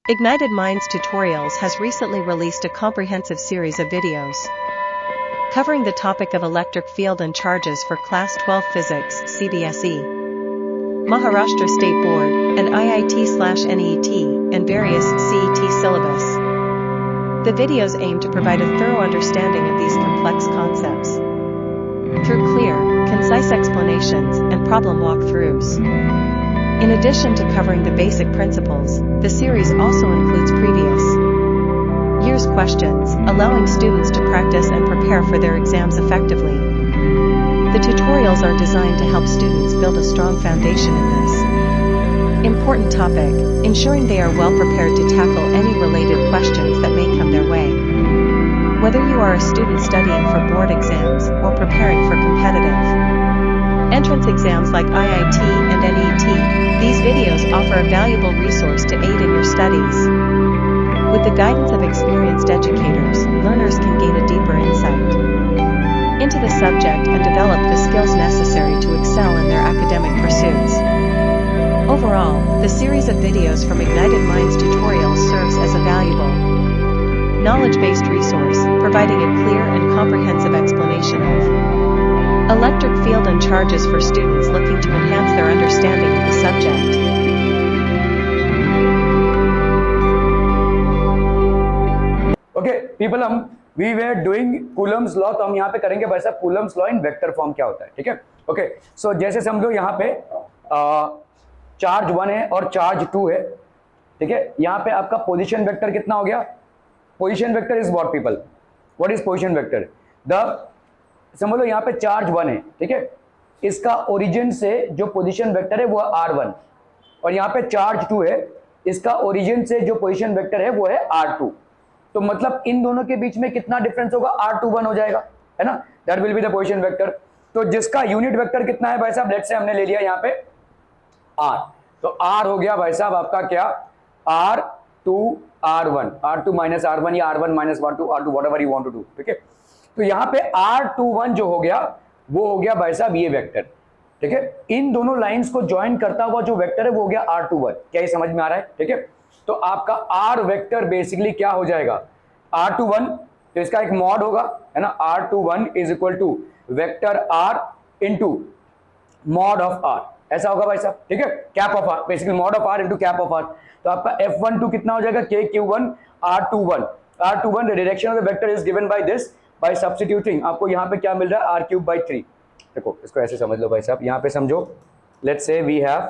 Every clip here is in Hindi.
Ignited Minds Tutorials has recently released a comprehensive series of videos covering the topic of electric field and charges for Class 12 Physics CBSE, Maharashtra State Board, and IIT/NEET, and various CET syllabus. The videos aim to provide a thorough understanding of these complex concepts through clear, concise explanations and problem walkthroughs. In addition to covering the basic principles, the series also includes previous year's questions, allowing students to practice and prepare for their exams effectively. The tutorials are designed to help students build a strong foundation in this important topic, ensuring they are well prepared to tackle any related questions that may come their way. Whether you are a student studying for board exams or preparing for competitive entrance exams like IIT and NET, these videos offer a valuable resource to aid in your studies. With the guidance of experienced educators, learners can gain a deeper insight into the subject and develop the skills necessary to excel in their academic pursuits. Overall, the series of videos from Ignited Minds Tutorials serves as a valuable, knowledge-based resource, providing a clear and comprehensive explanation of electric field and charges for students looking to enhance their understanding of the subject. Okay, people, we were doing Coulomb's law, तो हम यहाँ पे करेंगे भाई साहब Coulomb's law in vector form क्या होता है, ठीक है? ओके, सो जैसे समझो यहाँ पे चार्ज 1 है और चार्ज 2 है, ठीक है? यहाँ पे आपका पोजीशन वेक्टर कितना हो गया? Position vector is what people? What is position vector? समझ लो यहाँ पे चार्ज 1 है, ठीक है? इसका ओरिजिन से जो पोजीशन वेक्टर है वो r1, और यहाँ पे चार्ज 2 है, इसका ओरिजिन से जो पोजीशन वेक्टर है वो है r2. तो मतलब इन दोनों के बीच में कितना डिफरेंस होगा? r21 हो जाएगा, है ना? That will be the position vector. तो जिसका यूनिट वेक्टर कितना है भाई साहब? लेट्स से हमने ले लिया यहाँ पे r, तो r हो गया भाई साहब आपका क्या? r2 r1, r2 minus r1 या r1 minus r2, whatever you want to do, ठीक है? तो यहाँ पे r21 जो हो गया वो हो गया भाई साहब ये वेक्टर, ठीक है? इन दोनों लाइंस को ज्वाइन करता हुआ जो वेक्टर है वो हो गया r21. क्या ये समझ में आ रहा है? ठीक है, तो आपका r वेक्टर बेसिकली क्या हो जाएगा? r21, तो इसका एक मॉड होगा, है ना? r21 is equal to vector r into mod of r, ऐसा होगा भाई साहब, ठीक है? Cap of r, basically mod of r into cap of r. तो आपका f12 कितना हो जाएगा? kq1 r21. r21 the direction of the vector is given by this, bye substituting. आपको यहाँ पे क्या मिल रहा है? r3/3. देखो इसको ऐसे समझ लो भाई साहब, यहाँ पे समझो, लेट्स से वी हैव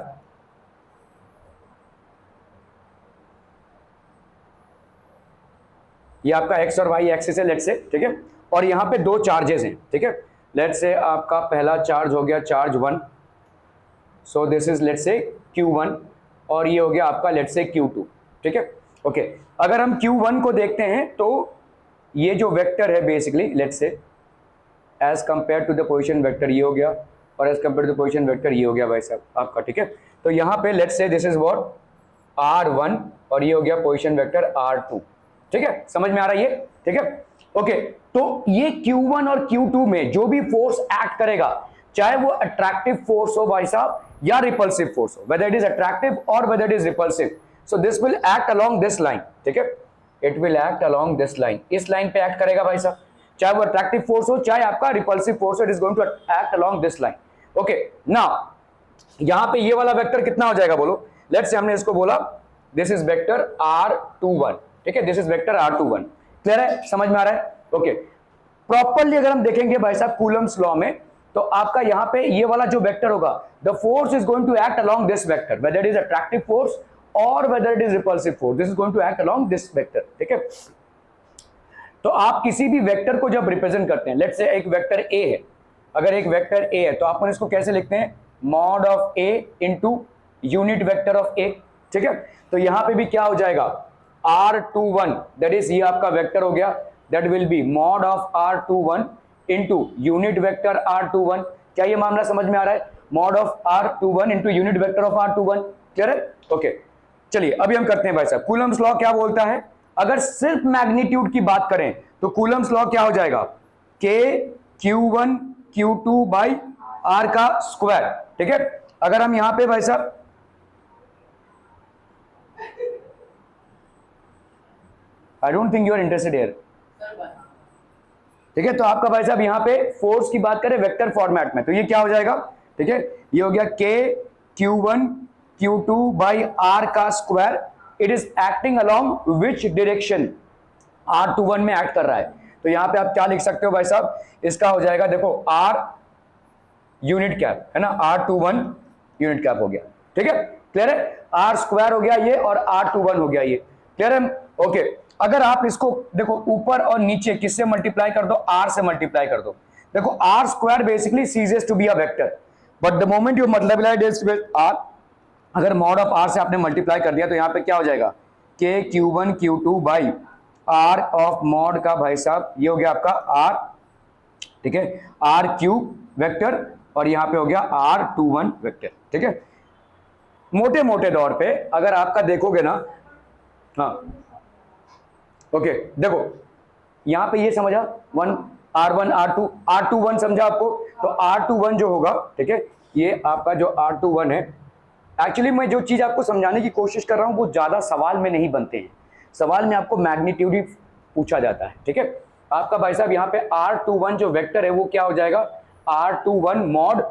ये आपका x और y एक्सिस है, लेट्स से, ठीक है? और यहाँ पे दो चार्जेस हैं, ठीक है? लेट्स से आपका पहला चार्ज हो गया charge 1, so this is let's say q1, और ये हो गया आपका लेट्स से q2, ठीक है? ओके, अगर हम q1 को देखते हैं तो ये जो वेक्टर है basically let's say as compare to the position vector ये हो गया, और as compare to the position vector ये हो गया भाई साहब आपका, ठीक है? तो यहाँ पे let's say this is what r1, और ये हो गया पोजीशन वेक्टर r2, ठीक है? समझ में आ रहा है ये, ठीक है? ओके, तो ये q1 और q2 में जो भी फोर्स एक्ट करेगा, चाहे वो अट्रैक्टिव फोर्स हो भाई साहब या रिपल्सिव फोर्स हो, वेदर इट इज अट्रैक्टिव और whether it is repulsive, so this will act along this line, ठीक है? It will act along this line, इस लाइन पे एक्ट करेगा भाई साहब, चाहे वो अट्रैक्टिव फोर्स हो चाहे आपका रिपल्सिव फोर्स हो, it is going to act along this line. Okay, now यहां पे ये वाला वेक्टर कितना हो जाएगा बोलो? लेट्स से हमने इसको बोला दिस इज वेक्टर r21, ठीक है? This is vector r21. Clear है? समझ में आ रहा है? ओके, प्रॉपर्ली अगर हम देखेंगे भाई साहब कूलम्स लॉ में, तो आपका यहाँ पे ये वाला जो वेक्टर होगा, the force is going to act along this vector, whether it is attractive force और whether it is repulsive force, this is going to act along this vector, ठीक है? तो आप किसी भी वेक्टर को जब रिप्रेजेंट करते हैं, लेट्स से एक वेक्टर ए है, अगर एक वेक्टर ए है तो आप इसको कैसे लिखते हैं? Mod of A into unit vector of A, ठीक है? तो यहां पे भी क्या हो जाएगा? r21, दैट इज ये आपका वेक्टर हो गया, that will B mod of r21 into unit vector r21. क्या ये मामला समझ में आ रहा है? Mod of r21 into unit vector of r21. Clear है? ओके, चलिए अभी हम करते हैं भाई साहब कूलम्स लॉ क्या बोलता है. अगर सिर्फ मैग्नीट्यूड की बात करें तो कूलम्स लॉ क्या हो जाएगा? k q1 q2 by r का स्क्वायर, ठीक है? अगर हम यहां पे भाई साहब I don't think you are interested here. ठीक है, तो आपका भाई साहब यहाँ पे फोर्स की बात करें वेक्टर फॉर्मेट में, तो ये क्या हो जाएगा, ठीक है, ये हो गया k q1 q2 by r का square, it is acting along which direction, r21 में एक्ट कर रहा है। तो यहाँ पे आप क्या लिख सकते हो भाई साहब, इसका हो जाएगा देखो r यूनिट कैप है ना, r21 यूनिट कैप हो गया। ठीक है, क्लियर है, r स्क्वायर हो गया ये और r21 हो गया ये, क्लियर है, ओके। अगर आप इसको देखो ऊपर और नीचे किससे मल्टीप्लाई कर दो, r से मल्टीप्लाई कर दो, देखो r square basically ceases to be a vector, but the moment you multiply this with r, अगर मॉड ऑफ r से आपने मल्टीप्लाई कर दिया तो यहाँ पे क्या हो जाएगा, k q1 q2 by r of mod का भाई साहब ये हो गया आपका r, ठीक है, r क्यूब वेक्टर और यहाँ पे हो गया r21 वेक्टर। ठीक है, मोटे मोटे तौर पे अगर आपका देखोगे ना, हाँ ओके, देखो यहां पे ये समझा वन r1 r2 r21 समझा आपको, तो r21 जो होगा, ठीक है, ये आपका जो r21 है, एक्चुअली मैं जो चीज आपको समझाने की कोशिश कर रहा हूं वो ज्यादा सवाल में नहीं बनते हैं, सवाल में आपको मैग्नीट्यूड ही पूछा जाता है। ठीक है, आपका भाई साहब यहाँ पे r21 जो वेक्टर है वो क्या हो जाएगा, r21 mod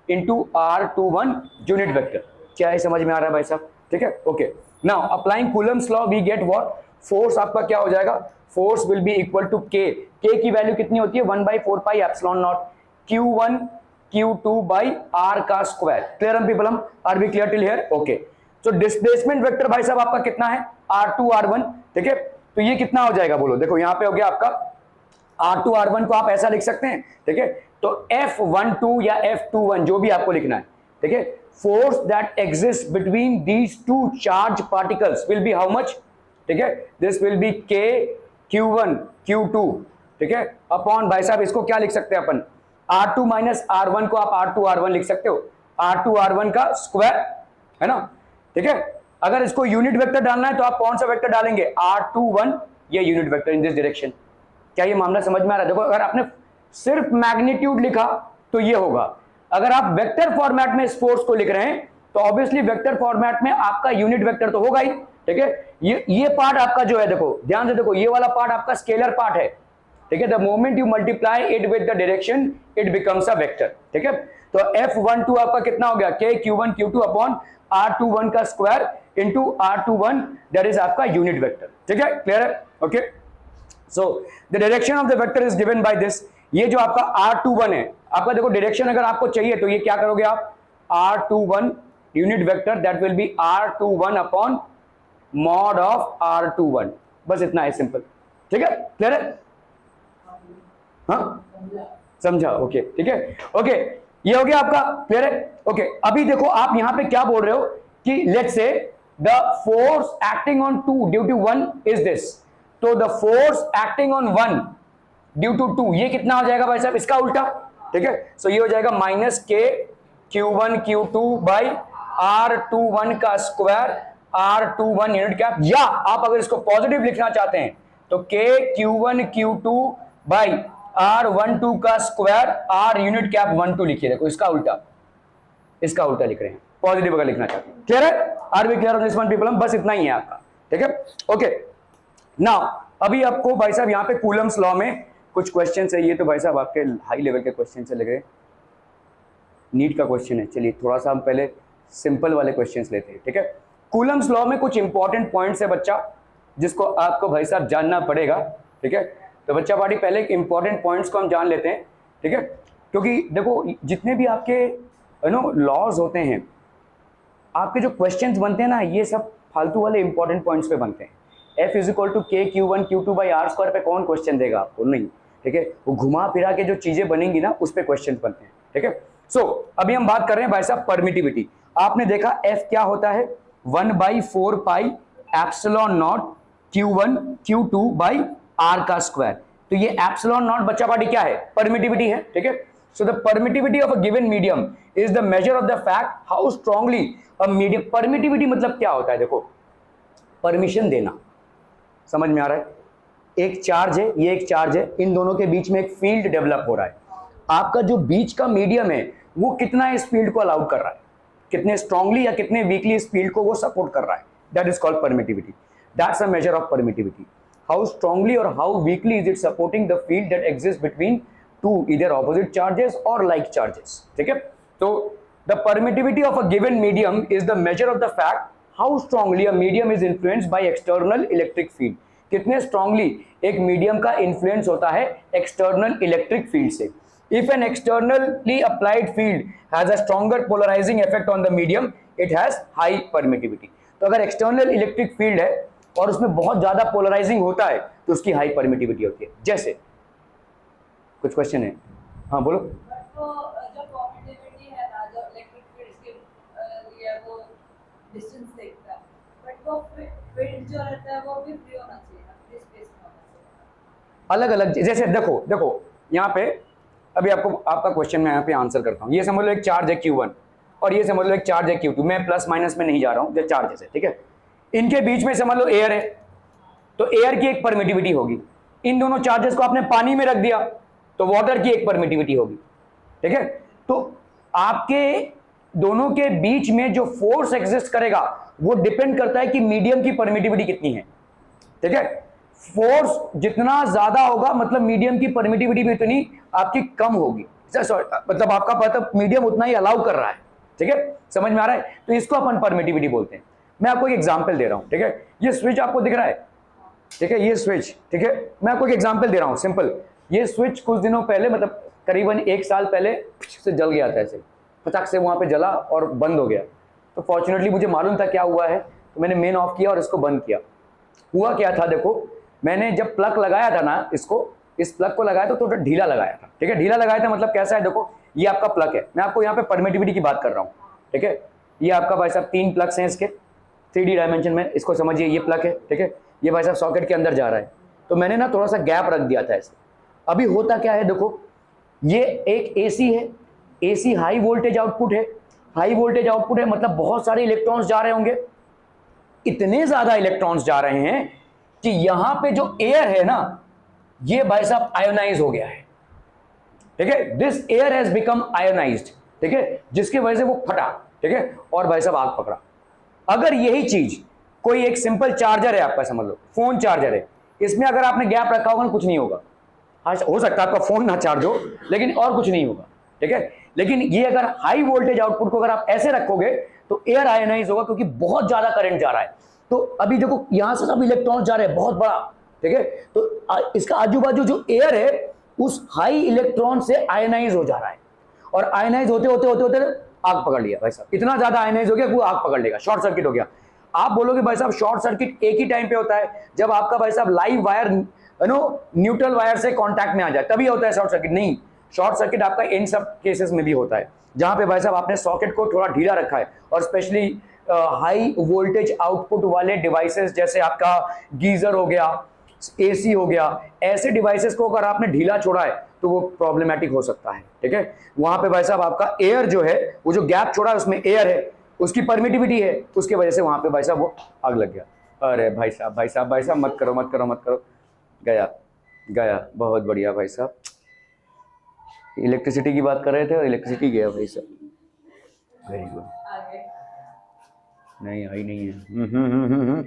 into r21 unit vector. क्या है, समझ में आ रहा है भाई साहब? ठीक है, okay. Now applying Coulomb's law we get what, force आपका क्या हो जाएगा, force will be equal to K, K की वैल्यू कितनी होती है 1/4 pi epsilon naught q1 q2 by r का स्क्वायर। क्लियर हम पीपल, हम are we clear till here? Okay, तो डिस्प्लेसमेंट वेक्टर भाई साहब आपका कितना है, r2 r1। ठीक है, तो ये कितना हो जाएगा बोलो, देखो यहाँ पे हो गया आपका r2 r1 को आप ऐसा लिख सकते हैं। ठीक है, तो F12 या F21 जो भी आपको लिखना है, ठीक है, force that exist between these two charge particles will be how much, ठीक है, this will B k q1 q2, ठीक है, अपॉन भाई साहब इसको क्या लिख सकते हैं अपन, r2 माइनस r1 को आप r2 r1 लिख सकते हो, r2 r1 का स्क्वायर है ना। ठीक है, अगर इसको यूनिट वेक्टर डालना है तो आप कौन सा वेक्टर डालेंगे, r21 ये unit vector in this direction. क्या ये मामला समझ में आ रहा है? देखो अगर आपने सिर्फ मैग्नीट्यूड लिखा तो ये होगा, अगर आप वेक्टर फॉर्मेट में इस फोर्स को लिख रहे हैं तो ऑब्वियसली वेक्टर फॉर्मेट में आपका यूनिट वेक्टर तो होगा ही। ठीक है, ये पार्ट आपका जो है, देखो ध्यान से देखो, ये वाला पार्ट आपका स्केलर पार्ट है। ठीक है, the moment you multiply it with the direction it becomes a vector. ठीक है, तो F12 आपका कितना हो गया, k q1 q2 upon r21 का square into r21 that is आपका यूनिट वेक्टर। ठीक है, क्लियर है? Okay, so the direction of the vector is given by this, ये जो आपका r21 है आपका, देखो डायरेक्शन अगर आपको चाहिए तो ये क्या करोगे आप, r21 unit vector that will B r21 upon mod of r21, बस इतना है, सिंपल। ठीक है, क्लियर है? हाँ समझा, ओके, ठीक है, ओके, ये हो गया आपका, क्लियर है? ओके, अभी देखो आप यहां पे क्या बोल रहे हो कि let's say the force acting on 2 due to 1 is this, तो the force acting on 1 due to 2 ये कितना हो जाएगा भाई साहब, इसका उल्टा। ठीक है, सो ये हो जाएगा minus k q1 q2 by r21 का स्क्वायर r21 यूनिट कैप, या आप अगर इसको पॉजिटिव लिखना चाहते हैं तो k q1 q2 by r12 का स्क्वायर r यूनिट कैप 12 लिखिए, देखो इसका उल्टा, इसका उल्टा लिख रहे हैं, पॉजिटिव अगर लिखना चाहते हैं। क्लियर है? Are we clear on this one people? बस इतना ही है आपका। ठीक है, ओके, नाउ अभी आपको भाई साहब यहाँ पे कूलम्स लॉ में कुछ क्वेश्चन है, ये तो भाई साहब आपके हाई लेवल के क्वेश्चन से लग रहे, नीट का क्वेश्चन है। चलिए थोड़ा सा हम पहले सिंपल वाले क्वेश्चंस लेते हैं। ठीक है, कूलम्स लॉ में कुछ इंपॉर्टेंट पॉइंट्स है बच्चा, जिसको आपको भाई साहब जानना पड़ेगा। ठीक है, तो बच्चा पार्टी पहले इंपॉर्टेंट पॉइंट्स को हम जान लेते हैं। ठीक है, क्योंकि देखो जितने भी आपके लॉज होते हैं, आपके जो क्वेश्चंस बनते हैं ना, ये सब फालतू वाले इंपॉर्टेंट पॉइंट्स पे बनते हैं। F is equal to k q1 q2 by r square पे कौन क्वेश्चन देगा आपको? नहीं। ठीक है, वो घुमा फिरा के जो चीजें बनेंगी ना उस पे क्वेश्चन बनते हैं। ठीक है, सो अभी हम बात कर रहे हैं भाई साहब परमिटिविटी। आपने देखा F क्या होता है, 1/4 pi epsilon naught q1 q2 by r का स्क्वायर। तो ये एप्सिलॉन नॉट बच्चा पार्टी क्या है, परमिटिविटी है। ठीक है, so the permittivity of a given medium is the measure of the fact how strongly a medium, permittivity मतलब क्या होता है, देखो परमिशन देना, समझ में आ रहा है? एक चार्ज है, ये एक चार्ज है, इन दोनों के बीच में एक फील्ड डेवलप हो रहा है, आपका जो बीच का मीडियम है वो कितना इस फील्ड को अलाउ कर रहा है, कितने स्ट्रांगली या कितने वीकली इस फील्ड को वो सपोर्ट कर रहा है, that is called permittivity, that's a measure of permittivity. how strongly or how weakly is it supporting the field that exists between two either opposite charges or like charges. ठीक है, तो the permittivity of a given medium is the measure of the fact how strongly a medium is influenced by external electric field. कितने strongly एक medium का influence होता है external electric field से. If an externally applied field has a stronger polarizing effect on the medium, it has high permittivity. तो अगर external electric field है और उसमें बहुत ज्यादा पोलराइजिंग होता है तो उसकी हाई परमिटिविटी होती है. जैसे कुछ क्वेश्चन है, हाँ बोलो. तो जो परमिटिविटी है ना, जो इलेक्ट्रिक फील्ड के लिए वो डिस्टेंस देखता है, बट वो फील्ड जो रहता है वो भी फ्री होना चाहिए ना, फ्री स्पेस में होना चाहिए. अलग अलग जैसे देखो देखो यहाँ पे अभी आपको आपका क्वेश्चन मैं यहाँ पे आंसर करता हूँ. ये समझ लो एक चार्ज है Q1 और ये समझ लो एक चार्ज है Q2. मैं प्लस माइनस में नहीं जा रहा हूँ, जो चार्जेस है, ठीक है. इनके बीच में समझ लो एयर है, तो एयर की एक परमिटिविटी होगी. इन दोनों चार्जेस को आपने पानी में रख दिया तो वाटर की एक परमिटिविटी होगी. ठीक है, तो आपके दोनों के बीच में जो फोर्स एग्जिस्ट करेगा वो डिपेंड करता है कि मीडियम की परमिटिविटी कितनी है. ठीक है, फोर्स जितना ज्यादा होगा मतलब मीडियम की परमिटिविटी भी उतनी आपकी कम होगी. मतलब आपका मतलब मीडियम उतना ही अलाउ कर रहा है. ठीक है, समझ में आ रहा है. तो इसको अपन परमिटिविटी बोलते हैं. मैं आपको एक एग्जांपल दे रहा हूं. ठीक है, ये स्विच आपको दिख रहा है. ठीक है, ये स्विच, ठीक है, मैं आपको एक एग्जांपल दे रहा हूं सिंपल. ये स्विच कुछ दिनों पहले मतलब करीबन 1 साल पहले से जल गया था. ऐसे फटाक से वहां पे जला और बंद हो गया. तो फॉर्चुनेटली मुझे मालूम था क्या हुआ है, तो मैंने मेन ऑफ किया और इसको बंद किया. हुआ क्या था देखो, मैंने जब प्लग लगाया था ना, इसको इस प्लग को लगाया तो थोड़ा ढीला लगाया था. ठीक है, ढीला लगाया था मतलब कैसा है देखो, ये आपका प्लग है. मैं आपको यहाँ पे परमिटिविटी की बात कर रहा हूँ. ठीक है, ये आपका भाई साहब 3 प्लग्स हैं इसके 3D डायमेंशन में. इसको समझिए, ये प्लग है. ठीक है, ये भाई साहब सॉकेट के अंदर जा रहा है. तो मैंने ना थोड़ा सा गैप रख दिया था ऐसे. अभी होता क्या है देखो, ये एक एसी है. एसी हाई वोल्टेज आउटपुट है. हाई वोल्टेज आउटपुट है मतलब बहुत सारे इलेक्ट्रॉन्स जा रहे होंगे. इतने ज्यादा इलेक्ट्रॉन्स जा रहे हैं कि यहां पे जो एयर है ना, ये भाई साहब आयोनाइज हो गया है. ठीक है, this air has become ionised. ठीक है, जिसकी वजह से वो फटा. ठीक है, और भाई साहब आग पकड़ा. अगर यही चीज कोई एक सिंपल चार्जर है आपका, समझ लो फोन चार्जर है, इसमें अगर आपने गैप रखा होगा ना कुछ नहीं होगा. हो सकता है आपका फोन ना चार्ज हो लेकिन और कुछ नहीं होगा. ठीक है, लेकिन ये अगर हाई वोल्टेज आउटपुट को अगर आप ऐसे रखोगे तो एयर आयोनाइज होगा क्योंकि बहुत ज्यादा करंट जा रहा है. तो अभी देखो यहां से सब इलेक्ट्रॉन जा रहे हैं बहुत बड़ा. ठीक है, तो इसका आजू बाजू जो एयर है उस हाई इलेक्ट्रॉन से आयोनाइज हो जा रहा है. और आयोनाइज होते होते होते होते आग पकड़ लिया भाई साहब. इतना ज्यादा आयोनाइज हो गया वो आग पकड़ लेगा, शॉर्ट सर्किट हो गया. आप बोलोगे भाई साहब शॉर्ट सर्किट एक ही टाइम पे होता है जब आपका भाई साहब लाइव वायर न्यूट्रल वायर से कांटेक्ट में आ जाए, तभी होता है शॉर्ट सर्किट. नहीं, शॉर्ट सर्किट आपका इन सब केसेस में भी होता है जहां पे भाई साहब आपने सॉकेट को थोड़ा ढीला रखा है. और स्पेशली हाई वोल्टेज आउटपुट वाले डिवाइसेस जैसे आपका गीजर हो गया, एसी हो गया, ऐसे डिवाइसेस को अगर आपने ढीला छोड़ा है तो वो प्रॉब्लमेटिक हो सकता है. ठीक है, वहां पे भाई साहब आपका एयर जो है, वो जो गैप छोड़ा है उसमें एयर है, उसकी परमिटिविटी है, उसकी वजह से वहां पे भाई साहब वो आग लग गया. अरे भाई साहब भाई साहब भाई साहब मत करो मत करो मत करो. गया गया, बहुत बढ़िया भाई साहब. इलेक्ट्रिसिटी की बात कर रहे थे और इलेक्ट्रिसिटी गया भाई साहब. Very good. नहीं आई नहीं है.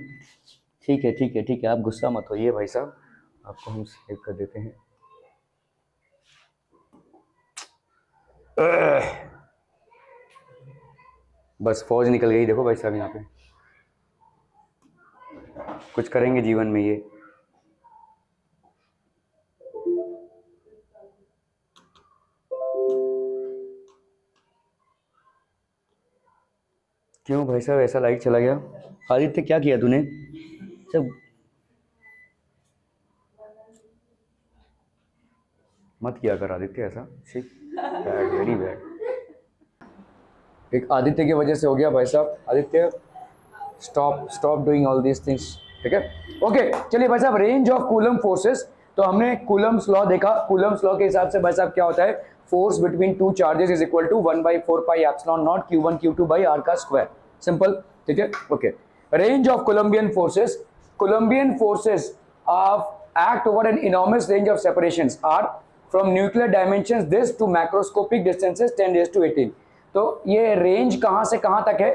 ठीक है ठीक है ठीक है, आप गुस्सा मत होइए भाई साहब, आपको हम सेव कर देते हैं. बस फौज निकल गई देखो भाई साहब. यहाँ पे कुछ करेंगे जीवन में ये. क्यों भाई साहब ऐसा लाइट चला गया? आदित्य क्या किया तूने? सब मत किया कर आदित्य ऐसा. ठीक, बैड, वेरी बैड. एक आदित्य की वजह से हो गया भाई साहब. Aditya stop doing all these things. ठीक है, ओके. चलिए भाई साहब, रेंज ऑफ कूलम फोर्सेस. तो हमने कूलम्स लॉ देखा. कूलम्स लॉ के हिसाब से भाई साहब क्या होता है, force between two charges is equal to 1/4 pi epsilon naught Q1 Q2 by R का स्क्वायर. सिंपल. ठीक है, okay. Range of Coulombian forces. Coulombian forces of act over an enormous range of separations are from nuclear dimensions this to macroscopic distances 10⁻⁸. तो ये रेंज कहां से कहां तक है?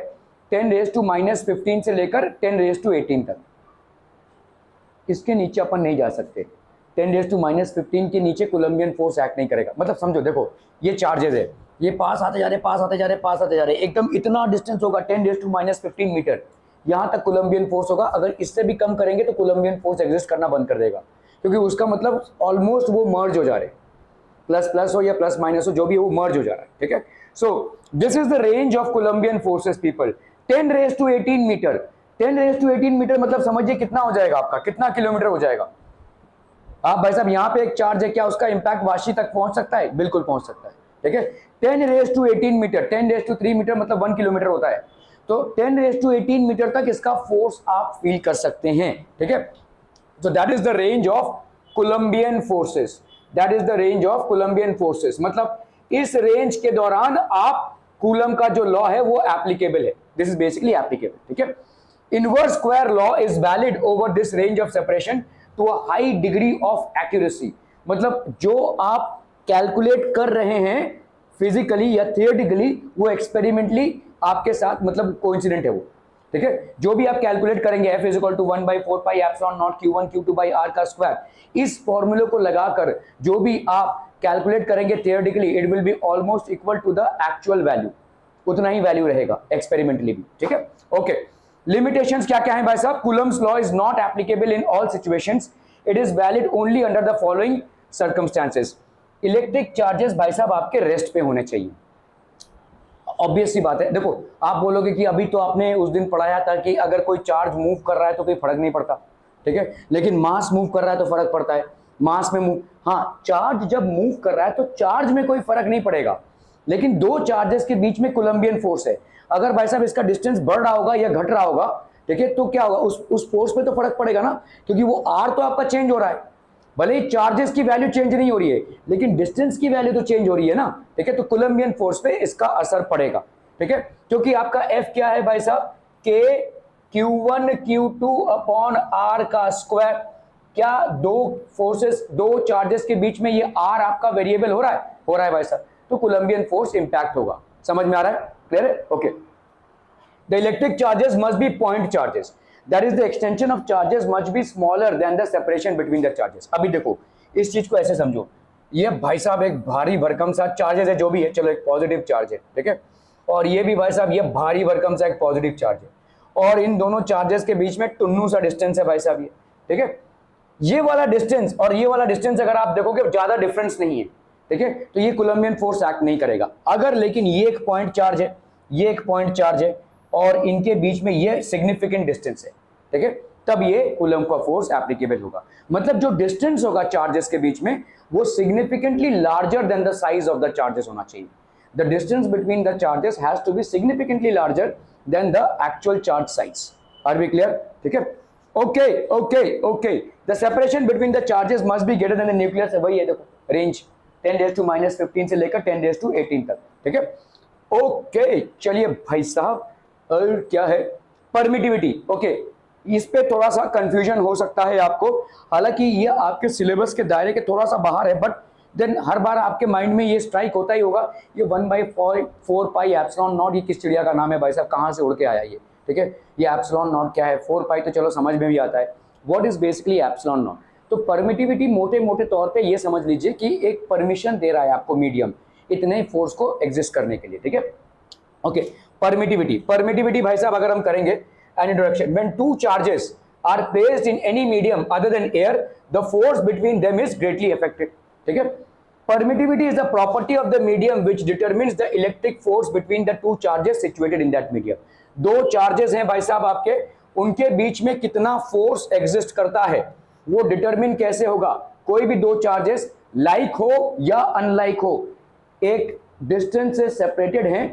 10⁻⁻15 से लेकर 10⁻⁸ तक. इसके नीचे अपन नहीं जा सकते। 10⁻⁻15 के नीचे कोलंबियन फोर्स एक्ट नहीं करेगा। मतलब समझो, देखो ये चार्जेस है, ये पास आते जा रहे, पास आते जा रहे, पास आते जा रहे, एकदम इतना डिस्टेंस होगा 10⁻15 मीटर, यहाँ तक कोलंबियन फोर्स होगा। अगर इससे भी कम करेंगे तो कोलंबियन फोर्स एग्जिस्ट करना बंद कर देगा, क्योंकि उसका मतलब ऑलमोस्ट वो मर्ज हो जा रहे, प्लस प्लस हो या प्लस माइनस हो, जो भी हो वो मर्ज हो जा रहा है, ठीक है। So this is the range of Coulombian forces people. 10⁻18 metre, 10⁻18 metre मतलब समझिए कितना हो जाएगा आपका, कितना किलोमीटर हो जाएगा। आप भाई साहब यहाँ पे एक चार्ज है, क्या उसका इंपैक्ट वाशी तक पहुंच सकता है? बिल्कुल पहुंच सकता है, ठीक है। 10⁻18 मीटर, 10⁻3 मीटर मतलब 1 किलोमीटर होता है, तो 10⁻18 मीटर तक इसका फोर्स आप फील कर सकते हैं, ठीक है। So that is the range of Colombian forces. That is the range of Colombian forces. मतलब इस रेंज के दौरान आप कूलम का जो लॉ है वो एप्लीकेबल है। This is basically applicable, ठीक है। Inverse square law is valid over this range of separation to a high degree of accuracy. मतलब जो आप कैलकुलेट कर रहे हैं फिजिकली या थियोरेटिकली, वो एक्सपेरिमेंटली आपके साथ मतलब कोइंसिडेंट है वो, ठीक है। जो भी आप कैलकुलेट करेंगे F = 1/4 pi epsilon naught Q1 Q2 by R का स्क्वायर, इस फॉर्मूले को लगाकर जो भी आप कैलकुलेट करेंगे theoretically, it will be almost equal to the actual value, उतना ही वैल्यू रहेगा एक्सपेरिमेंटली भी, ठीक है। ओके, लिमिटेशंस क्या क्या है भाई साहब? Coulomb's law is not applicable in all situations, it is valid only under the following circumstances. Electric charges भाई साहब आपके रेस्ट पे होने चाहिए, ऑब्वियस सी बात है। देखो आप बोलोगे कि अभी तो आपने उस दिन पढ़ाया था कि अगर कोई चार्ज मूव कर रहा है तो कोई फर्क नहीं पड़ता, ठीक है, लेकिन मास मूव कर रहा है तो फर्क पड़ता है। मास में मूव, हाँ, चार्ज जब मूव कर रहा है तो चार्ज में कोई फर्क नहीं पड़ेगा, लेकिन दो चार्जेस के बीच में कोलंबियन फोर्स है। अगर भाई साहब इसका डिस्टेंस बढ़ रहा होगा या घट रहा होगा, ठीक है, तो क्या होगा, उस फोर्स पे तो फर्क पड़ेगा ना, क्योंकि वो आर तो आपका चेंज हो रहा है। भले ही चार्जेस की वैल्यू चेंज नहीं हो रही है, लेकिन डिस्टेंस की वैल्यू तो चेंज हो रही है ना, ठीक है। तो कोलंबियन फोर्स पे इसका असर पड़ेगा, ठीक है, क्योंकि आपका F क्या है भाई साहब? K Q1 Q2 upon R का स्क्वायर। क्या दो फोर्सेस, दो चार्जेस के बीच में ये R आपका वेरिएबल हो रहा है? हो रहा है भाई साहब, तो कोलंबियन फोर्स इंपैक्ट होगा। समझ में आ रहा है? क्लियर है? Okay. The electric charges must be point charges, that is the extension of charges must be smaller than the separation between the charges. अभी देखो इस चीज को ऐसे समझो, ये भाई साहब एक भारी भरकम सा चार्जेस है, जो भी है, चलो एक पॉजिटिव चार्ज है, ठीक है, और ये भी भाई साहब ये भारी भरकम सा एक पॉजिटिव चार्ज है, और इन दोनों चार्जेस के बीच में टुन्नू सा डिस्टेंस है भाई साहब ये, ठीक है। ये वाला डिस्टेंस और ये वाला डिस्टेंस अगर आप देखोगे ज्यादा डिफरेंस नहीं है, ठीक है, तो ये कोलंबियन फोर्स एक्ट नहीं करेगा। अगर लेकिन ये एक पॉइंट चार्ज है, ये एक पॉइंट चार्ज है, और इनके बीच में ये सिग्निफिकेंट डिस्टेंस है, ठीक है, तब ये कूलम का फोर्स एप्लीकेबल होगा। मतलब जो डिस्टेंस होगा चार्जेस के बीच में वो significantly larger than the size of the charges होना चाहिए। The distance between the charges has to be significantly larger than the actual charge size. Are we clear? ठीक है? Okay. The separation between the charges must be greater than the nucleus. वही है देखो range 10⁻15 से लेकर 10⁻18 तक, ठीक है? ओके, चलिए भाई साहब, और क्या है? परमिटिविटी। ओके, इस पे थोड़ा सा कंफ्यूजन हो सकता है आपको, हालांकि ये आपके सिलेबस के दायरे के थोड़ा सा बाहर है, बट देन हर बार आपके माइंड में ये स्ट्राइक होता ही होगा, ये 1/4 पाई एप्सिलॉन नॉट, ये किस चिड़िया का नाम है भाई साहब, कहाँ से उड़ के आया ये, ठीक है, ये एप्सिलॉन नॉट क्या है, 4 पाई तो चलो समझ में भी आता है, what is basically epsilon not. तो परमिटिविटी मोटे मोटे तौर पे ये समझ लीजिए कि एक परमिशन दे रहा है आपको मीडियम इतने फोर्स को एग्जिस्ट करने के लिए, ठीक है। ओके, परमिटिविटी भाई साहब अगर हम करेंगे an introduction, when two charges are placed in any medium other than air, the force between them is greatly affected, ठीक है। Permittivity is the property of the medium which determines the electric force between the two charges situated in that medium. दो चार्जेस हैं भाई साहब आपके, उनके बीच में कितना फोर्स एग्जिस्ट करता है वो डिटरमिन कैसे होगा? कोई भी दो चार्जेस लाइक हो या अनलाइक हो, एक डिस्टेंस से सेपरेटेड हैं,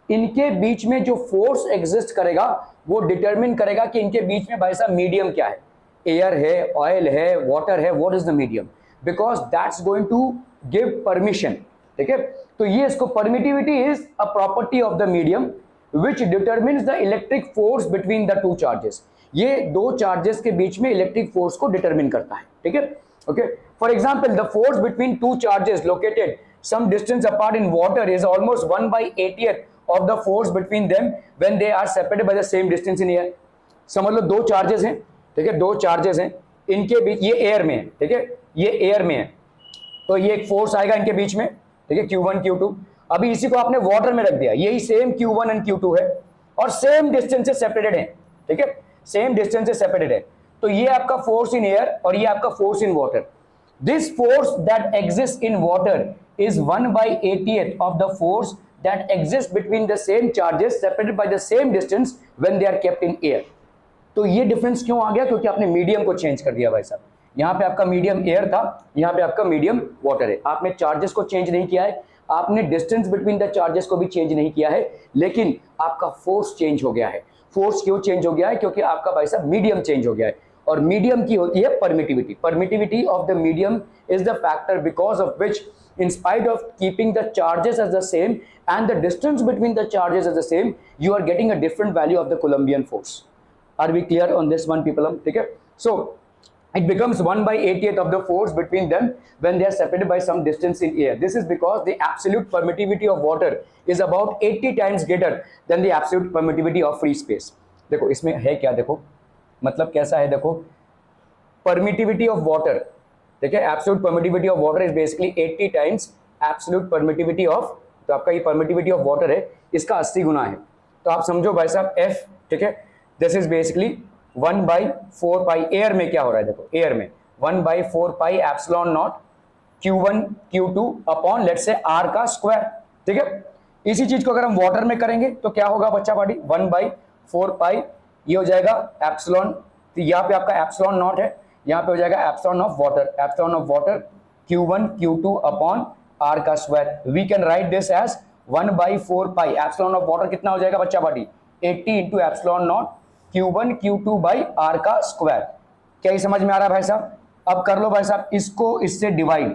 इनके बीच में जो फोर्स एग्जिस्ट करेगा वो डिटरमिन करेगा कि इनके बीच में भाई साहब मीडियम क्या है, एयर है, ऑयल है, वाटर है, what is the medium, because that's going to give permission, ठीक है। तो ये इसको permittivity is a property of the medium which determines the electric force between the two charges. ये दो चार्जेस के बीच में इलेक्ट्रिक फोर्स को डिटरमिन करता है, ठीक है। Okay, for example the force between two charges located some distance apart in water is almost 1/80th of the force between them when they are separated by the same distance in air. समझ लो दो चार्जेस हैं, ठीक है, दो चार्जेस हैं, इनके बीच, ये एयर में है, ठीक है, ये एयर में है, तो ये एक फोर्स आएगा इनके बीच में, ठीक है, Q1 Q2। अभी इसी को आपने वाटर में रख दिया, यही सेम Q1 एंड Q2 है और सेम डिस्टेंस से सेपरेटेड है, ठीक है, सेम डिस्टेंस से सेपरेटेड है। तो ये आपका फोर्स इन एयर और ये आपका force in water. This force that exist in water is 1/80th of the force that exists between the same charges separated by the same distance when they are kept in air। तो ये डिफरेंस क्यों आ गया? क्योंकि आपने मीडियम को चेंज कर दिया भाई साहब। यहाँ पे आपका मीडियम एयर था, यहाँ पे आपका मीडियम वाटर है। आपने चार्जेस को चेंज नहीं किया है, आपने डिस्टेंस बिटवीन द चार्जेस को भी चेंज नहीं किया है, लेकिन आपका फोर्स चेंज हो गया है। फोर्स क्यों चेंज हो गया है? क्योंकि आपका भाई साहब मीडियम चेंज हो गया है, और मीडियम की होती है permittivity. Permittivity of the medium is the factor because of which in spite of keeping the charges as the same and the distance between the charges as the same, you are getting a different value of the Coulombian force। Are we clear on this one, people? Okay, so it becomes 1/80th of the force between them when they are separated by some distance in air। This is because the absolute permittivity of water is about 80 times greater than the absolute permittivity of free space। देखो इसमें है क्या, देखो मतलब कैसा है, देखो permittivity of water, ठीक है, absolute permittivity of water is basically 80 times absolute permittivity of, तो आपका ये परमिटिविटी ऑफ वाटर है, इसका 80 गुना है। तो आप समझो भाई साहब F, ठीक है, this is basically 1/4 pi. Air में क्या हो रहा है, देखो एयर में 1/4 pi epsilon naught Q1 Q2 upon let say R का स्क्वायर, ठीक है। इसी चीज को अगर हम वाटर में करेंगे तो क्या होगा बच्चा पार्टी, 1/4 पाई, ये हो जाएगा एप्सिलॉन, तो यहाँ पे आपका एप्सिलॉन नॉट है, यहाँ पे हो जाएगा epsilon of water, epsilon of water Q1 Q2 upon R का square. We can write this as 1/4 pi. Epsilon of water कितना हो जाएगा बच्चा पार्टी, 80 into epsilon naught Q1 Q2 by R का स्क्वायर। क्या ये समझ में आ रहा है भाई साहब? अब कर लो भाई साहब इसको इससे डिवाइड,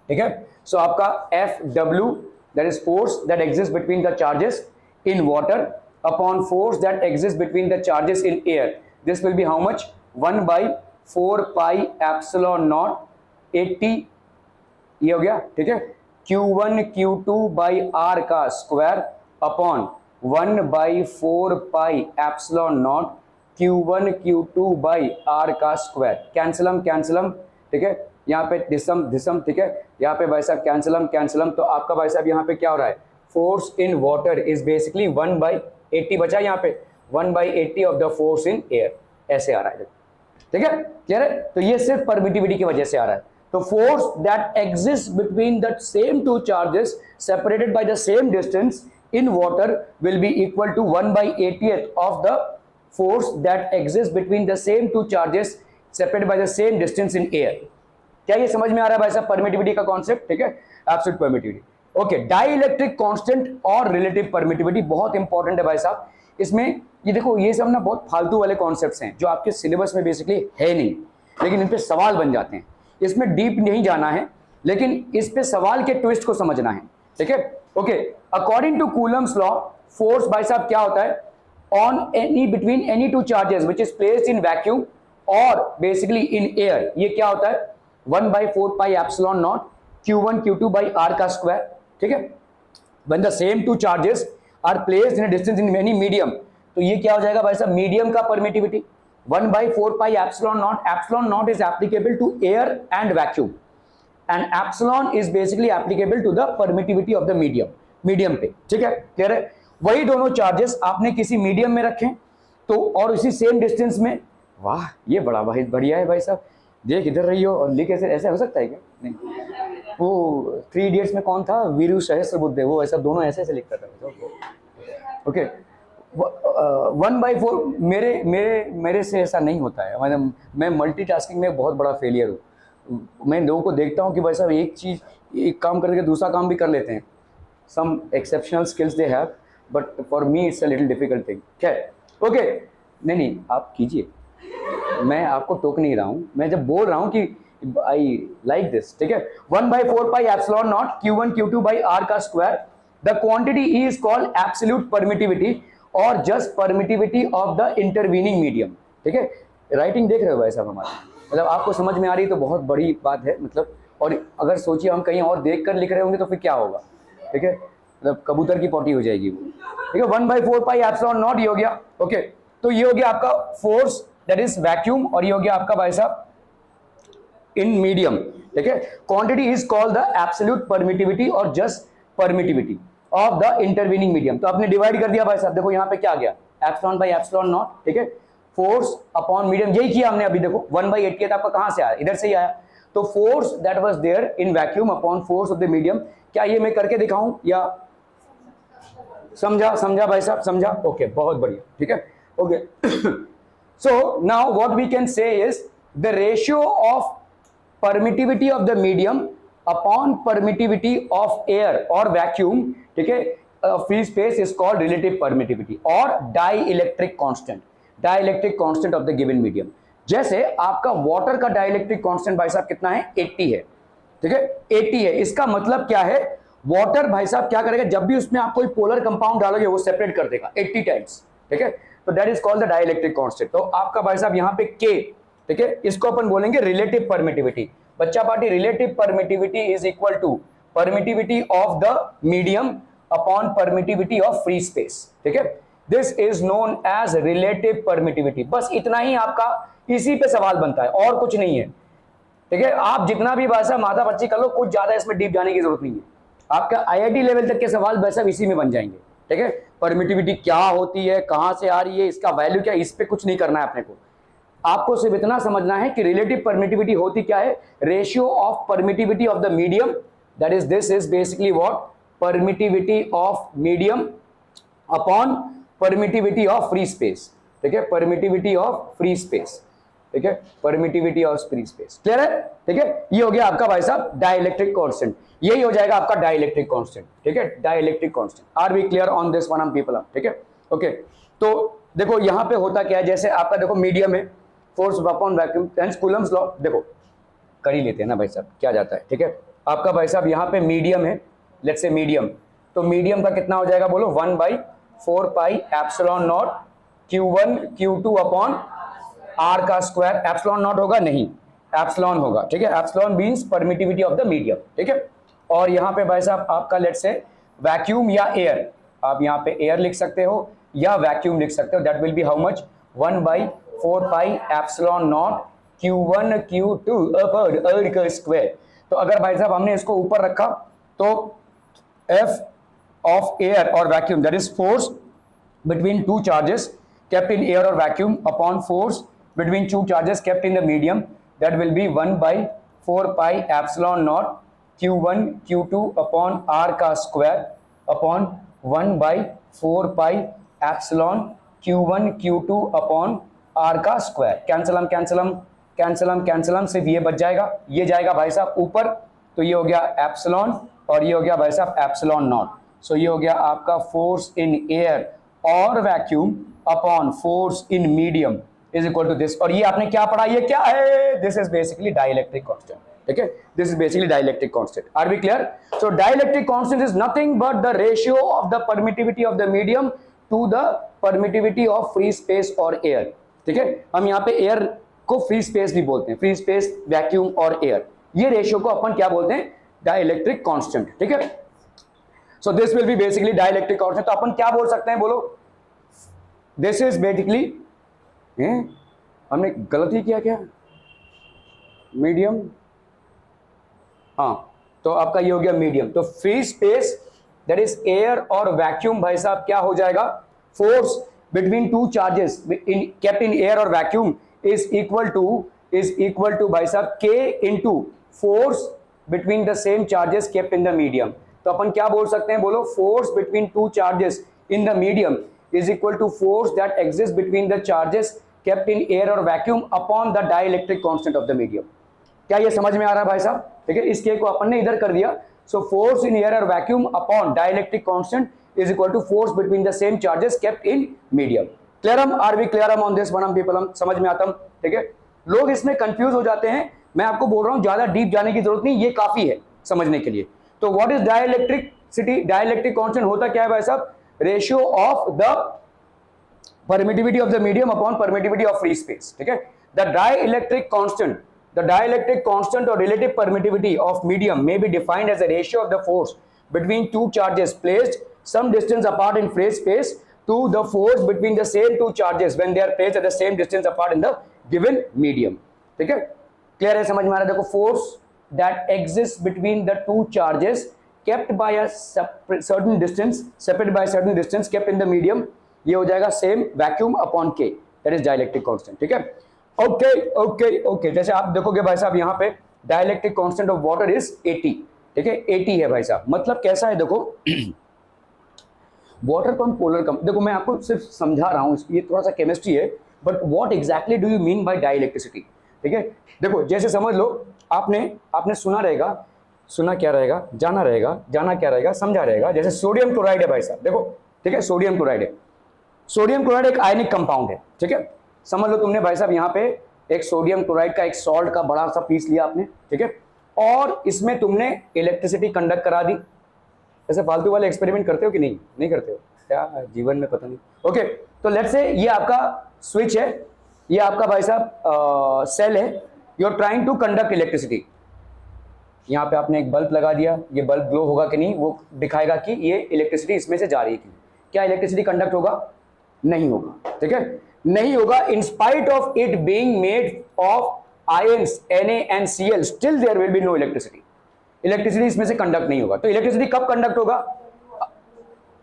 ठीक है। सो आपका FW that is force that exist between the charges in water upon force that exist between the charges in air, this will be how much, 1/4 pi epsilon not 80, ये हो गया, ठीक है, Q1 Q2 बाई R का square upon 1/4 pi epsilon naught Q1 Q2 by R का स्क्वायर। कैंसलम कैंसलम, ठीक है, यहाँ पे दिसम दिसम, ठीक है, यहाँ पे भाई साहब कैंसलम कैंसलम, तो आपका भाई साहब यहाँ पे क्या हो रहा है, force in water is basically 1/80 बचा, यहाँ पे 1/80 of the force in air, ऐसे आ रहा है, ठीक है, क्लियर है। तो ये सिर्फ परमिटिविटी की वजह से आ रहा है। तो force that exist between the same two charges separated by the same distance in water will be equal to 1/80th of the force that exist between the same two charges separated by the same distance in air. क्या ये समझ में आ रहा है भाई साहब परमिटिविटी का कॉन्सेप्ट, ठीक है, absolute permittivity. Okay, dielectric constant और रिलेटिव परमिटिविटी बहुत इंपॉर्टेंट है भाई साहब। इसमें ये देखो ये सब ना बहुत फालतू वाले कॉन्सेप्ट्स हैं जो आपके सिलेबस में बेसिकली है नहीं, लेकिन इन पे सवाल बन जाते हैं। इसमें डीप नहीं जाना है, लेकिन इस पे सवाल के ट्विस्ट को समझना है, ठीक है। Okay, according to Coulomb's law, force भाई साहब क्या होता है, on any between any two charges which is placed in vacuum और बेसिकली इन एयर, ये क्या होता है 1/4 pi epsilon naught Q1 Q2 by R का स्क्वायर, ठीक है। When the same two charges are placed in a distance in any medium, तो ये क्या हो जाएगा भाई साहब, मीडियम का permittivity 1/4 pi epsilon naught. Epsilon naught is applicable to air and vacuum and epsilon is basically applicable to the permittivity of the medium, medium पे, ठीक है, क्लियर है। वही दोनों चार्जेस आपने किसी मीडियम में रखे तो और उसी सेम डिस्टेंस में, वाह ये बड़ा भाई बढ़िया है भाई साहब, देख इधर रही हो और लिख ऐसे हो सकता है क्या? नहीं, वो 3 इडियट्स में कौन था, वीरू सहस्त्रबुद्धे, वो ऐसा दोनों ऐसे ऐसे लिखता था। ओके, 1/4 मेरे से ऐसा नहीं होता है, मतलब मैं मल्टीटास्किंग में बहुत बड़ा फेलियर हूँ। मैं लोगों को देखता हूँ कि भाई साहब एक काम करके दूसरा काम भी कर लेते हैं, some exceptional skills they have, but for me it's a little difficult thing. खैर ओके, नहीं आप कीजिए, मैं आपको टोक नहीं रहा हूँ, मैं जब बोल रहा हूँ कि आई लाइक दिस, ठीक है। 1/4 pi epsilon naught Q1 Q2 by R का square, the quantity E is called absolute permittivity और just permittivity of the intervening medium, ठीक है। राइटिंग देख रहे हो भाई साहब हमारा, मतलब आपको समझ में आ रही है तो बहुत बड़ी बात है, मतलब। और अगर सोचिए हम कहीं और देख कर लिख रहे होंगे तो फिर क्या होगा, ठीक है, मतलब कबूतर की पोटी हो जाएगी वो, ठीक है। 1/4 पाई एप्सिलॉन नॉट ये हो गया, ओके। तो ये हो गया आपका फोर्स दैट इज वैक्यूम, और ये हो गया आपका भाई साहब इन मीडियम, ठीक है। Quantity is called the absolute permittivity और just permittivity of the intervening medium. तो आपने डिवाइड कर दिया भाई साहब, देखो यहाँ पे क्या आ गया, एप्सिलॉन बाई एप्सिलॉन नॉट, ठीक है, फोर्स अपॉन मीडियम, यही किया हमने अभी। देखो 1/88 आपका कहां से आया, इधर से ही आया। तो force that was there in vacuum upon force of the medium. क्या ये मैं करके दिखाऊं या समझा? समझा भाई साहब, समझा? ओके, बहुत बढ़िया, ठीक है, okay. So now what we can say is the ratio of permittivity of the medium upon permittivity of air और वैक्यूम, ठीक है, free space is called relative permittivity और dielectric constant, dielectric constant of the given medium. जैसे आपका वाटर का डाइइलेक्ट्रिक कांस्टेंट भाई साहब कितना है, 80 है, ठीक है, 80 है। इसका मतलब क्या है, वाटर भाई साहब क्या करेगा, जब भी उसमें आप कोई पोलर कंपाउंड डालोगे वो सेपरेट कर देगा 80 टाइम्स, ठीक है। तो that is called the dielectric constant. तो आपका भाई साहब यहाँ पे K, ठीक है, इसको अपन बोलेंगे रिलेटिव परमिटिविटी। बच्चा पार्टी, relative permittivity is equal to permittivity of the medium upon permittivity of free space, ठीक है। This is known as relative permittivity. बस इतना ही आपका इसी पे सवाल बनता है और कुछ नहीं है, ठीक है। आप जितना भी भाषा माथा पच्ची कर लो, कुछ ज्यादा इसमें डीप जाने की जरूरत नहीं है। आपका आईआईटी लेवल तक के सवाल वैसा इसी में बन जाएंगे, ठीक है। परमिटिविटी क्या होती है, कहां से आ रही है, इसका वैल्यू क्या, इस पे कुछ नहीं करना है अपने को। आपको सिर्फ इतना समझना है कि रिलेटिव परमिटिविटी होती क्या है, ratio of permittivity of the medium, that is this is basically what, permittivity of medium upon permittivity of free space, ठीक है, परमिटिविटी ऑफ फ्री स्पेस, ठीक है, permittivity of free space. Clear है, ठीक है। ये हो गया आपका भाई साहब डाइइलेक्ट्रिक कांस्टेंट, यही हो जाएगा आपका डाइइलेक्ट्रिक कांस्टेंट, ठीक है, dielectric constant. Are we clear on this one, हम पीपल, ठीक है, ओके। तो देखो यहाँ पे होता क्या है, जैसे आपका देखो मीडियम है, force upon vacuum, hence Coulomb's law, देखो कर ही लेते हैं ना भाई साहब, क्या जाता है, ठीक है। आपका भाई साहब यहाँ पे मीडियम है, लेट्स से मीडियम, तो मीडियम का कितना हो जाएगा बोलो, 1/4 pi epsilon naught Q1 Q2 upon R का स्क्वायर। एप्सिलॉन नॉट होगा नहीं, एप्सिलॉन होगा, ठीक है। Epsilon means permittivity of the medium, ठीक है। और यहाँ पे भाई साहब आपका लेट्स से वैक्यूम या एयर, आप यहाँ पे एयर लिख सकते हो या वैक्यूम लिख सकते हो, that will be how much, 1/4 pi epsilon naught Q1 Q2 upon R का स्क्वायर। तो अगर भाई साहब हमने इसको ऊपर रखा तो F of air or vacuum, that is force between two charges kept in air or vacuum upon force between two charges kept in the medium, that will be 1/4 pi epsilon naught Q1 Q2 upon R का square upon 1/4 pi epsilon Q1 Q2 upon R का square। कैंसलम सिर्फ ये बच जाएगा, ये जाएगा भाई साहब ऊपर, तो ये हो गया एप्सिलॉन और ये हो गया भाई साहब एप्सिलॉन नॉट। सो ये हो गया आपका फोर्स इन एयर और vacuum upon force in medium is equal to this. और ये आपने क्या पढ़ा, ये क्या है, this is basically dielectric constant, ठीक है, this is basically dielectric constant. Are we clear? So dielectric constant is nothing but the ratio of the permittivity of the medium to the permittivity of free space और एयर, ठीक है। हम यहाँ पे एयर को फ्री स्पेस भी बोलते हैं, फ्री स्पेस, वैक्यूम और एयर, ये रेशियो को अपन क्या बोलते हैं, डाइइलेक्ट्रिक कांस्टेंट, ठीक है। So this will B basically dielectric constant. तो अपन क्या बोल सकते हैं बोलो, दिस इज बेसिकली, हमने गलती किया क्या, मीडियम, हाँ, तो आपका ये हो गया मीडियम। तो free space that is air और वैक्यूम भाई साहब क्या हो जाएगा, force between two charges in kept in air और वैक्यूम is equal to भाई साहब K into force between the same charges kept in the medium। तो अपन क्या बोल सकते हैं बोलो, force between two charges in the medium is equal to force that exists between the charges kept in air or vacuum upon the dielectric constant of the medium। क्या ये समझ में आ रहा है भाई साहब, ठीक है। इस K को अपन ने इधर कर दिया, so force in air or vacuum upon dielectric constant is equal to force between the same charges kept in medium। Clear hmm, are we clear hmm on this one, हम पीपल, हम समझ में आता, ठीक है। लोग इसमें कंफ्यूज हो जाते हैं, मैं आपको बोल रहा हूं ज्यादा डीप जाने की जरूरत नहीं, ये काफी है समझने के लिए। तो व्हाट इज डाइइलेक्ट्रिसिटी, डाइइलेक्ट्रिक कांस्टेंट होता क्या है भाई साहब, ratio of the permittivity of the medium upon permittivity of free space, ठीक है। द डाइइलेक्ट्रिक कांस्टेंट और relative permittivity of medium may be defined as a ratio of the force between two charges placed some distance apart in free space to the force between the same two charges when they are placed at the same distance apart in the given medium. ठीक है, क्लियर है, समझ में आ रहा है? देखो, force that exists between the two charges kept by a certain distance, separated by a certain distance, kept in the medium, ये हो जाएगा सेम वैक्यूम अपॉन के, दैट इज डाइलेक्ट्रिक कांस्टेंट. ठीक है, ओके ओके ओके. जैसे आप देखोगे भाई साहब यहाँ पे dielectric constant of water is 80. ठीक है, 80 है भाई साहब. मतलब कैसा है, देखो वाटर को हम पोलर देखो मैं आपको सिर्फ समझा रहा हूँ, ये थोड़ा सा केमिस्ट्री है, but what exactly do you mean by dielectricity. ठीक है, देखो जैसे समझ लो आपने सुना रहेगा, सुना क्या रहेगा, जाना रहेगा, जाना क्या रहेगा, समझा रहेगा. जैसे सोडियम क्लोराइड है भाई साहब, देखो ठीक है, सोडियम क्लोराइड है. सोडियम क्लोराइड एक आयनिक कंपाउंड है. ठीक है, समझ लो तुमने भाई साहब यहाँ पे एक सोडियम क्लोराइड का एक सॉल्ट का बड़ा सा पीस लिया आपने. ठीक है, और इसमें तुमने इलेक्ट्रिसिटी कंडक्ट करा दी. ऐसे फालतू वाले एक्सपेरिमेंट करते हो कि नहीं करते हो क्या जीवन में, पता नहीं. ओके, तो लेट्स से ये आपका स्विच है, ये आपका भाई साहब सेल है, you are trying to conduct electricity. यहाँ पे आपने एक बल्ब लगा दिया, ये बल्ब ग्लो होगा कि नहीं, वो दिखाएगा कि ये इलेक्ट्रिसिटी इसमें से जा रही है. क्या इलेक्ट्रिसिटी कंडक्ट होगा? नहीं होगा. ठीक है, नहीं होगा. In spite of it being made of ions NaNCl still there will be no electricity. Electricity इसमें से कंडक्ट नहीं होगा. तो इलेक्ट्रिसिटी कब कंडक्ट होगा?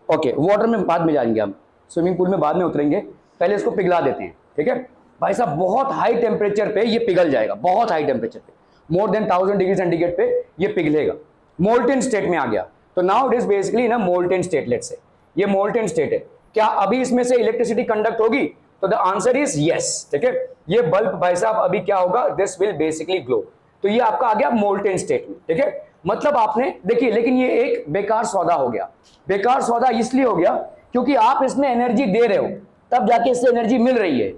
ओके, वाटर में बाद में जाएंगे हम, स्विमिंग पूल में बाद में उतरेंगे, पहले इसको पिघला देते हैं. ठीक है भाई साहब, बहुत हाई टेम्परेचर पे ये पिघल जाएगा, बहुत हाई टेम्परेचर पे, मोर देन 1000 डिग्री सेंटीग्रेड पे ये पिघलेगा, मोल्टेन स्टेट में आ गया. तो now it is basically in a molten state. Let's say ये मोल्टेन स्टेट है. क्या अभी इसमें से इलेक्ट्रिसिटी कंडक्ट होगी? तो द आंसर इज यस. ठीक है, ये बल्ब भाई साहब अभी क्या होगा, दिस विल बेसिकली ग्लो. तो ये आपका आ गया मोल्टेन स्टेट में. ठीक है, मतलब आपने देखिए, लेकिन ये एक बेकार सौदा हो गया. बेकार सौदा इसलिए हो गया क्योंकि आप इसमें एनर्जी दे रहे हो, तब जाके इससे एनर्जी मिल रही है.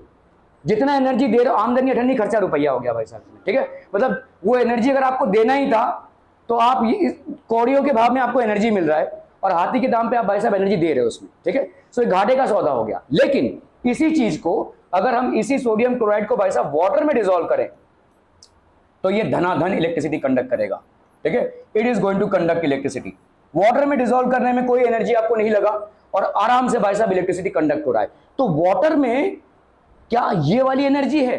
जितना एनर्जी दे रहे हो, आमदनी अठन्नी खर्चा रुपया हो गया भाई साहब. ठीक है, मतलब वो एनर्जी अगर आपको देना ही था तो आप कौड़ियों के भाव में आपको एनर्जी मिल रहा है और हाथी के दाम पे आप भाई साहब एनर्जी दे रहे हो उसमें. ठीक है, सो घाटे का सौदा हो गया. लेकिन इसी चीज को अगर हम इसी सोडियम क्लोराइड को भाई साहब वाटर में डिसॉल्व करें तो ये धनाधन इलेक्ट्रिसिटी कंडक्ट करेगा. ठीक है, it is going to conduct electricity. Water में डिसॉल्व करने में कोई एनर्जी आपको नहीं लगा और आराम से भाई साहब इलेक्ट्रिसिटी कंडक्ट हो रहा है. तो वाटर में क्या ये वाली एनर्जी है?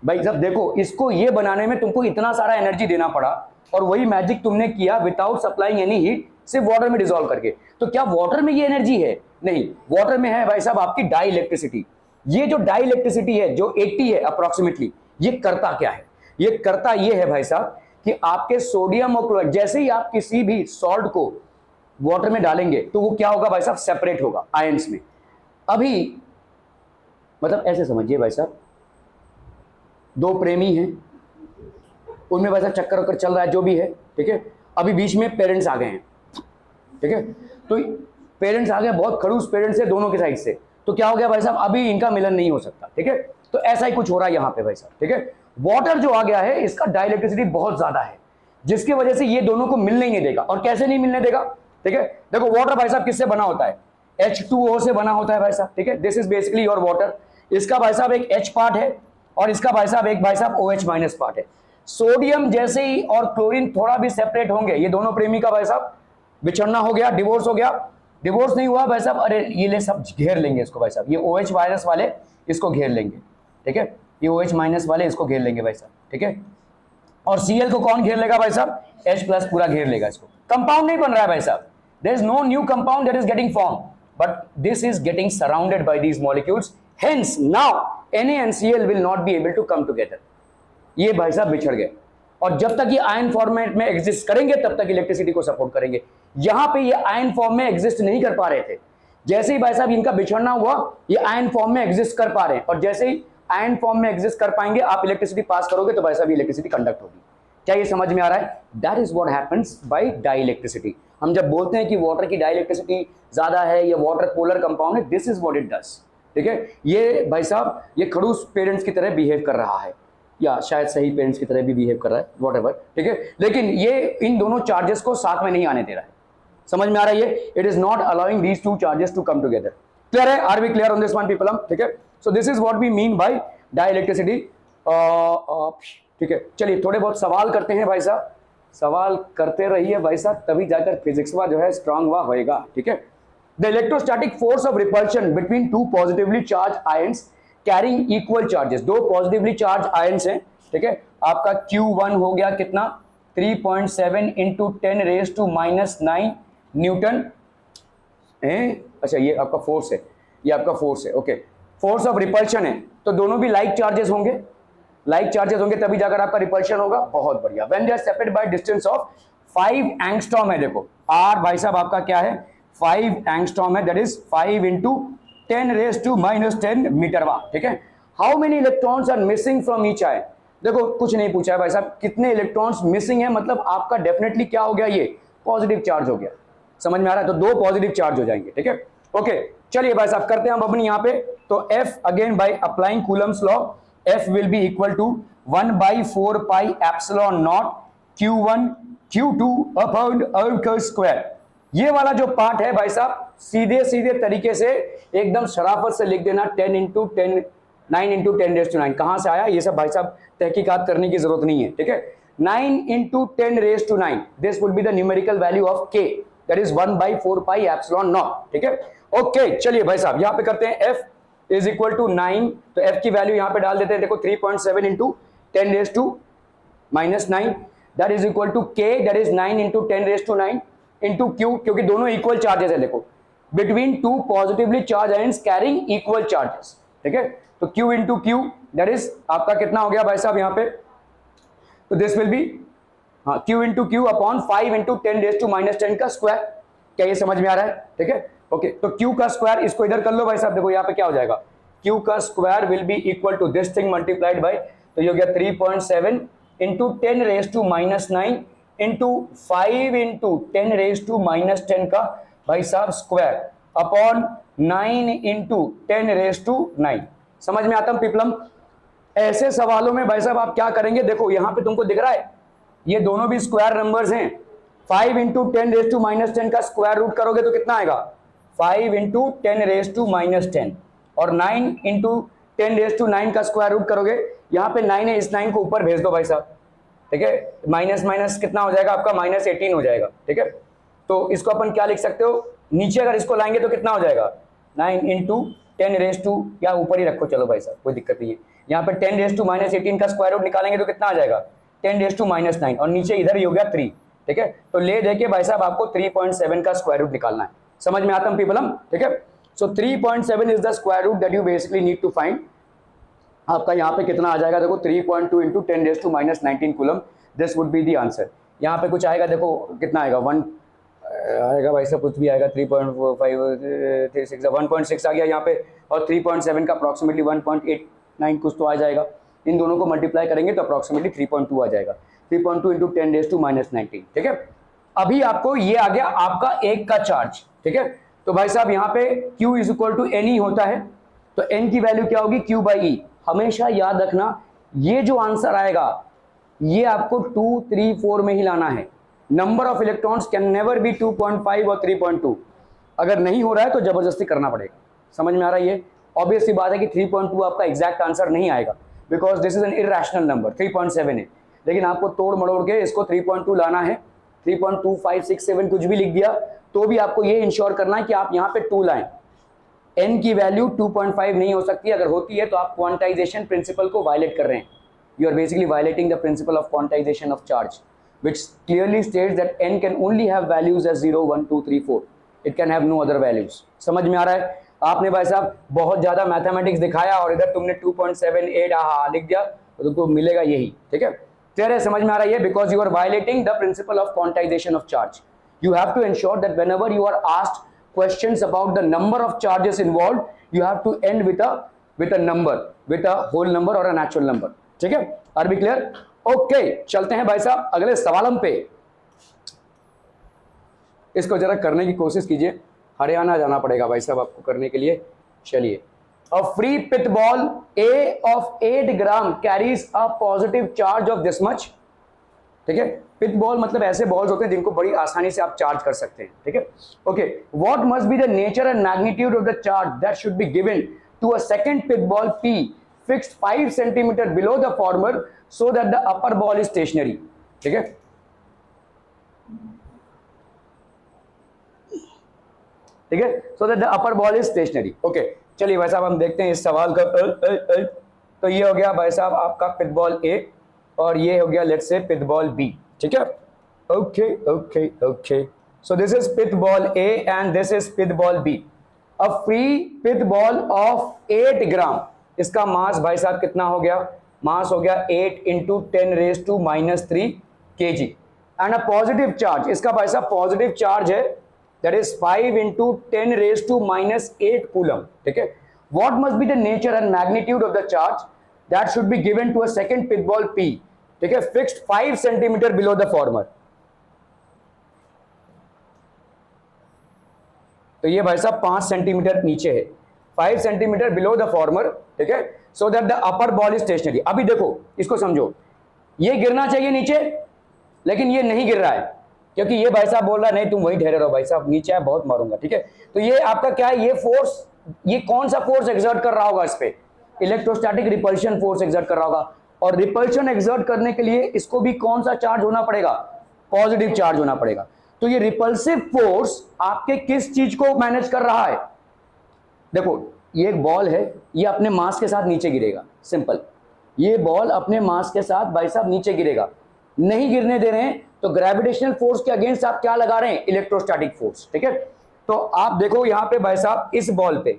भाई साहब देखो, इसको ये बनाने में तुमको इतना सारा एनर्जी देना पड़ा और वही मैजिक तुमने किया विदाउट सप्लाइंग एनी हीट, सिर्फ वाटर में डिसॉल्व करके. तो क्या वाटर में ये एनर्जी है? नहीं, वाटर में है भाई साहब आपकी डाई इलेक्ट्रिसिटी. ये जो डाई इलेक्ट्रिसिटी है जो 80 है अप्रोक्सीमेटली, ये करता क्या है? ये करता ये है भाई साहब कि आपके सोडियम और क्लोराइड, जैसे ही आप किसी भी सॉल्ट को वाटर में डालेंगे तो वो क्या होगा भाई साहब, सेपरेट होगा आयंस में. अभी मतलब ऐसे समझिए भाई साहब, दो प्रेमी हैं, उनमें भाई साहब चक्कर वक्कर चल रहा है, जो भी है. ठीक है, अभी बीच में पेरेंट्स आ गए हैं. ठीक है, तो पेरेंट्स आ गए, बहुत खड़ूस पेरेंट्स है दोनों के साइड से. तो क्या हो गया भाई साहब, अभी इनका मिलन नहीं हो सकता. ठीक है, तो ऐसा ही कुछ हो रहा है यहाँ पे भाई साहब. ठीक है, वाटर जो आ गया है इसका डाइलेक्ट्रिसिटी बहुत ज्यादा है, जिसकी वजह से ये दोनों को मिलने ही नहीं देगा. और कैसे नहीं मिलने देगा? ठीक है, देखो वाटर भाई साहब किससे बना होता है? H2O से बना होता है भाई साहब. ठीक है, this is basically your water. इसका भाई साहब एक H पार्ट है और इसका भाई साहब एक भाई साहब OH माइनस पार्ट है. सोडियम जैसे ही और क्लोरीन थोड़ा भी सेपरेट होंगे, ये दोनों प्रेमी का भाई साहब बिछड़ना हो गया, डिवोर्स हो गया. डिवोर्स नहीं हुआ भाई साहब, अरे ये ले सब घेर लेंगे इसको भाई साहब, ये OH माइनस वाले इसको घेर लेंगे. ठीक है, ये OH माइनस वाले इसको घेर लेंगे भाई साहब. ठीक है, और Cl को कौन घेर लेगा भाई साहब? H प्लस पूरा घेर लेगा इसको. कंपाउंड नहीं बन रहा है भाई साहब, there is no new compound that is getting form, but this is getting surrounded by these molecules. Hence now NaNCl will not be able to come together. ये भाई साहब बिछड़ गए और जब तक ये आयन फॉर्मेट में एग्जिस्ट करेंगे तब तक इलेक्ट्रिसिटी को सपोर्ट करेंगे. यहां पे ये आयन फॉर्म में एग्जिस्ट नहीं कर पा रहे थे, जैसे ही भाई साहब इनका बिछड़ना हुआ ये आयन फॉर्म में एग्जिस्ट कर पा रहे हैं. और जैसे ही आयन फॉर्म में एग्जिस्ट कर पाएंगे, आप इलेक्ट्रिसिटी पास करोगे तो भाई साहब इलेक्ट्रिसिटी कंडक्ट होगी. क्या ये समझ में आ रहा है? That is what happens by dielectricity. हम जब बोलते हैं कि वाटर की डाइलेक्ट्रिसिटी ज्यादा है या वाटर पोलर कंपाउंड है, this is what it does. ठीक है, ये भाई साहब ये खड़ूस पेरेंट्स की तरह बिहेव कर रहा है, या शायद सही पेरेंट्स की तरह भी बिहेव कर रहा है, व्हाटएवर. ठीक है, लेकिन ये इन दोनों चार्जेस को साथ में नहीं आने दे रहा है. समझ में आ रहा है? ये it is not allowing these two charges to come together. Clear है? Are we clear on this one people? ठीक है, so this is what we mean by dielectricity. ठीक है, चलिए थोड़े बहुत सवाल करते हैं भाई साहब, सवाल करते रहिए भाई साहब, तभी जाकर फिजिक्स वा जो है स्ट्रांग वा होएगा. ठीक है, The electrostatic force of repulsion between two positively charged ions carrying equal charges. दो positively charged ions हैं, ठीक है, आपका Q1 हो गया कितना 3.7 into 10 raised to -9 न्यूटन। अच्छा ये आपका फोर्स है, ये आपका फोर्स है, ओके, फोर्स ऑफ रिपल्शन है, तो दोनों भी लाइक चार्जेस होंगे, लाइक चार्जेस होंगे तभी जाकर आपका रिपल्शन होगा। बहुत बढ़िया। When they are separated by distance of 5 angstrom है, देखो आर भाई साहब आपका क्या है 5 एंगस्ट्रॉम है, that is 5 into 10 raised to -10 मीटरवा, ठीक है। How many electrons are missing from each ion, देखो कुछ नहीं पूछा है भाई साहब, कितने इलेक्ट्रॉन्स मिसिंग है, मतलब आपका डेफिनेटली क्या हो गया, ये पॉजिटिव चार्ज हो गया, समझ में आ रहा है, तो दो पॉजिटिव चार्ज हो जाएंगे, ठीक है। ओके चलिए भाई साहब करते हैं हम अपनी यहाँ पे, तो F again by applying Coulomb's law, F will be equal to 1/4 pi epsilon naught Q1 Q2 upon R का स्क्वायर। ये वाला जो पार्ट है भाई साहब सीधे सीधे तरीके से एकदम शराफत से लिख देना 10 into 10 9 into 10 raised to 9। कहां से आया ये सब भाई साहब तहकीकात करने की जरूरत नहीं है, ठीक है। 9 into 10 raised to 9 this would be the numerical value of K, that is 1/4 pi epsilon not, ठीक है। ओके चलिए भाई साहब यहां पे करते हैं F इज इक्वल टू 9, तो F की वैल्यू यहां पे डाल देते हैं, देखो 3.7 into 10 raised to -9 that is equal to K, that is 9 into 10 raised to 9 into Q, क्योंकि दोनों इक्वल चार्जेस है, देखो between two positively charge ions carrying equal charges, ठीक है। तो Q into Q that is आपका कितना हो गया भाई साहब यहाँ पे, तो दिस विल बी हाँ Q into Q upon 5 into 10 raised to -10 का स्क्वायर। क्या ये समझ में आ रहा है, ठीक है। ओके तो Q का स्क्वायर इसको इधर कर लो भाई साहब, देखो यहाँ पे क्या हो जाएगा, Q का square will be equal to this thing multiplied by, तो ये हो गया 3.7 into 10 raised to -9 into 5 into 10 raised to -10 का भाई साहब square upon 9 into 10 raised to 9। समझ में आता है पीपलम। ऐसे सवालों में भाई साहब आप क्या करेंगे, देखो यहां पे तुमको दिख रहा है ये दोनों भी स्क्वायर नंबर्स हैं, 5 into 10 raised to -10 का स्क्वायर रूट करोगे तो कितना आएगा 5 into 10 raised to -10, और 9 into 10 raised to 9 का स्क्वायर रूट करोगे, यहाँ पे 9 है, इस 9 को ऊपर भेज दो भाई साहब, ठीक है, माइनस माइनस कितना हो जाएगा आपका -18 हो जाएगा, ठीक है। तो इसको अपन क्या लिख सकते हो, नीचे अगर इसको लाएंगे तो कितना हो जाएगा 9 into 10 raised to, या ऊपर ही रखो चलो भाई साहब कोई दिक्कत नहीं है, यहाँ पे 10 raised to -18 का स्क्वायर रूट निकालेंगे तो कितना आ जाएगा 10 raised to -9, और नीचे इधर ही हो गया 3, ठीक है। तो ले देके भाई साहब आपको 3.7 का स्क्वायर रूट निकालना है, समझ में आता है पीपलम, ठीक है। So 3.7 is the square root that you basically need to find. आपका यहाँ पे कितना आ जाएगा, देखो 3.2 into 10 raised to -19 coulomb, this would be the answer. यहाँ पे कुछ आएगा, देखो कितना आएगा 1 आएगा भाई साहब, कुछ भी आएगा 3.536 1.6 आ गया यहाँ पे, और 3.7 का अप्रॉक्सीमेटली 1.89 कुछ तो आ जाएगा, इन दोनों को मल्टीप्लाई करेंगे तो अप्रॉक्सीमेटली 3.2 आ जाएगा, 3.2 into 10 raised to -19, ठीक है। अभी आपको ये आ गया आपका एक का चार्ज, ठीक है। तो भाई साहब यहाँ पे Q is equal to N ही होता है, तो n की वैल्यू क्या होगी Q/E। हमेशा याद रखना ये जो आंसर आएगा ये आपको 2, 3, 4 में ही लाना है। Number of electrons can never be 2.5 और 3.2। अगर नहीं हो रहा है तो जबरदस्ती करना पड़ेगा, समझ में आ रहा है। ये ऑब्वियस सी बात है कि 3.2 आपका एग्जैक्ट आंसर नहीं आएगा, because this is an irrational number, 3.7 है, लेकिन आपको तोड़ मड़ोड़ के इसको 3.2 लाना है। 3.2, 5, 6, 7 कुछ भी लिख दिया तो भी आपको ये इंश्योर करना है कि आप यहाँ पे 2 लाएं। n की वैल्यू 2.5 नहीं हो सकती, अगर होती है तो आप क्वांटाइजेशन प्रिंसिपल को वायलेट कर रहे हैं। You are basically violating the principle of quantization of charge, which clearly states that n can only have values as 0, 1, 2, 3, 4. It can have no other values. समझ में आ रहा है। आपने भाई साहब बहुत ज्यादा मैथमेटिक्स दिखाया और इधर तुमने 2.78 लिख दिया तो तुमको मिलेगा यही, ठीक है। तेरे समझ में आ रहा है, because you are violating the principle of quantization of charge. You have to ensure that whenever you are asked questions about the number of charges involved, you have to end with a number, with a whole number or a natural number. ठीक है, are we clear? ओके चलते हैं भाई साहब अगले सवालम पे। इसको जरा करने की कोशिश कीजिए, हरियाणा जाना पड़ेगा भाई साहब आपको करने के लिए। चलिए, a free pit ball A of 8 gram carries a positive charge of this much. ठीक है, पिट बॉल मतलब ऐसे बॉल्स होते हैं जिनको बड़ी आसानी से आप चार्ज कर सकते हैं। ठीक है, okay, what must be the nature and magnitude of the charge that should be given to a second pit ball P fixed 5 centimetre below the former so that the upper ball is stationary। ठीक है, ठीक है, so that the upper ball is stationary. Okay, चलिए भाई साहब हम देखते हैं इस सवाल का। तो ये हो गया भाई साहब आपका पिथ बॉल ए और ये हो गया let's say pith ball B, ठीक है। Okay okay okay, so this is pith ball A and this is pith ball B. A free pith ball of 8 gram, इसका मास भाई साहब कितना हो गया, मास हो गया 8 into 10⁻³ kg and a positive charge, इसका भाई साहब पॉजिटिव चार्ज है दैट इज 5 इंटू 10⁻⁸ कूलम, ठीक है। What must be the nature and magnitude of the charge that should be given to a second pith ball P, ठीक है, fixed 5 centimetre below the former. तो ये भाई साहब 5 सेंटीमीटर नीचे है, 5 सेंटीमीटर बिलो द फॉर्मर, ठीक है, so that the upper ball is stationary. अभी देखो इसको समझो, ये गिरना चाहिए नीचे लेकिन ये नहीं गिर रहा है क्योंकि ये भाई साहब बोल रहा है नहीं तुम वहीं ठहरे रहो भाई साहब, नीचे है बहुत मारूंगा, ठीक है। तो ये आपका क्या है, ये फोर्स, ये कौन सा फोर्स एक्सर्ट कर रहा होगा इस पे, इलेक्ट्रोस्टैटिक रिपल्शन फोर्स एक्सर्ट कर रहा होगा। और रिपल्शन एक्सर्ट करने के लिए इसको भी कौन सा चार्ज होना पड़ेगा, पॉजिटिव चार्ज होना पड़ेगा। तो ये रिपल्सिव फोर्स आपके किस चीज को मैनेज कर रहा है, देखो ये एक बॉल है, ये अपने मास के साथ नीचे गिरेगा, सिंपल, ये बॉल अपने मास के साथ भाई साहब नीचे गिरेगा, नहीं गिरने दे रहे हैं तो ग्रेविटेशनल फोर्स के अगेंस्ट आप क्या लगा रहे हैं, इलेक्ट्रोस्टैटिक फोर्स, ठीक है। तो आप देखो यहां पे भाई साहब इस बॉल पे,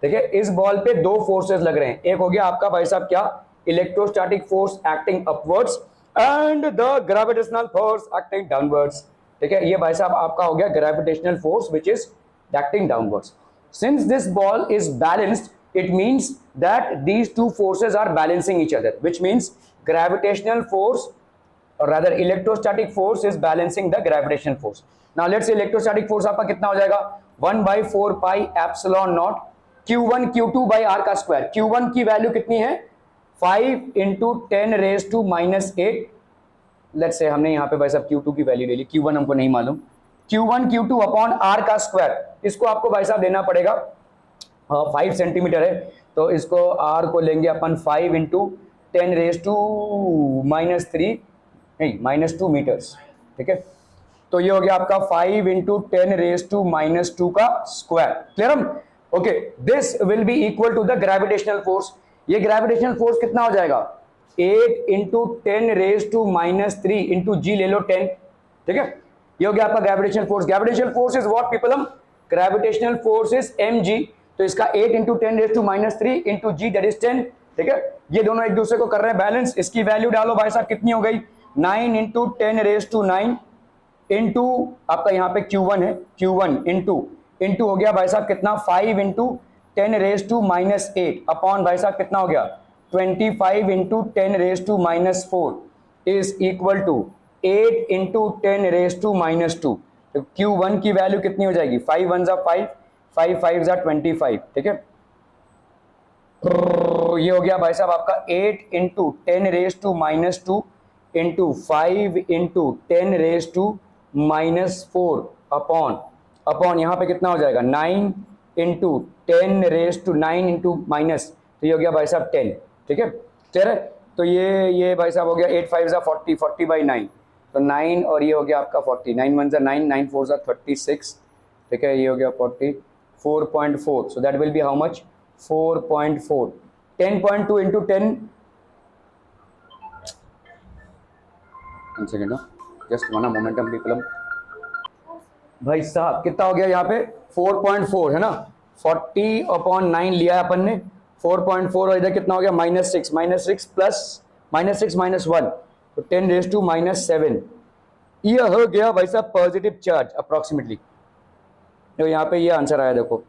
ठीक है, इस बॉल पे 2 फोर्सेस लग रहे हैं, एक हो गया आपका भाई साहब क्या, electrostatic force acting upwards and the gravitational force acting downwards, ठीक है, ये भाई साहब आपका हो गया gravitational force which is acting downwards. Since this ball is balanced, it means that these two forces are balancing each other, which means gravitational force or rather electrostatic force is balancing the gravitational force. Now let's say electrostatic force आपका कितना हो जाएगा, 1/4 pi epsilon naught q1 q2 by r का स्क्वायर। q1 की वैल्यू कितनी है, 5 इंटू 10⁻⁸। लेट्स से हमने यहाँ पे भाई साहब q2 की वैल्यू ले ली, q1 हमको नहीं मालूम, q1 q2 अपॉन r का स्क्वायर, इसको आपको भाई साहब देना पड़ेगा, 5 सेंटीमीटर है तो इसको r को लेंगे अपन 5 इंटू 10⁻³ नहीं -2 मीटर्स, ठीक है। तो ये हो गया आपका 5 इंटू 10⁻² का square, clear. Okay, this will be equal to the gravitational force. ये ग्रेविटेशनल फोर्स कितना हो जाएगा, 8 इंटू 10⁻³ इंटू जी ले लो 10, ठीक है। ये हो गया आपका gravitational force. Gravitational force is what people, हम ग्रेविटेशनल फोर्स इज mg, तो इसका 8 into 10⁻³ into G that is 10, ठीक है। ये दोनों एक दूसरे को कर रहे हैं बैलेंस, इसकी वैल्यू डालो भाई साहब कितनी हो गई, 9 इंटू 10⁻⁹ इंटू आपका यहाँ पे q1 है, q1 इंटू हो गया भाई साहब कितना, 5 इंटू 10⁻⁸ अपॉन भाई साहब कितना हो गया, 25 into 10⁻⁻4 is equal to 8 into 10⁻⁻²। तो q1 की वैल्यू कितनी हो जाएगी, 5 1 ज़ा 5, 5 5 ज़ा 25, ठीक है। ये हो गया भाई साहब आपका 8 इंटू 10⁻² इंटू 5 इंटू 10⁻⁻4 अपॉन यहाँ पे कितना हो जाएगा, 9 इंटू 10⁻9 इंटू माइनस, तो ये हो गया भाई साहब 10, ठीक है, क्लियर है। तो ये भाई साहब हो गया 8 5 ज़ा 40, 40/9, तो 9 और ये हो गया आपका 40, 9 1 ज़ा 9, 9 4 ज़ा 36, ठीक है, ये हो गया 40, 4.4, सो that will be how much, 4.4, 10.2 into 10, 1 second, just one momentum people, भाई साहब कितना हो गया यहाँ पे 4.4 है ना, 40/9 लिया है अपन ने, 4.4 और इधर कितना हो गया -6 प्लस -6 -1, तो 10⁻⁻7, ये हो गया भाई साहब पॉजिटिव चार्ज अप्रोक्सीमेटली। तो यहाँ पे ये आंसर आया देखो,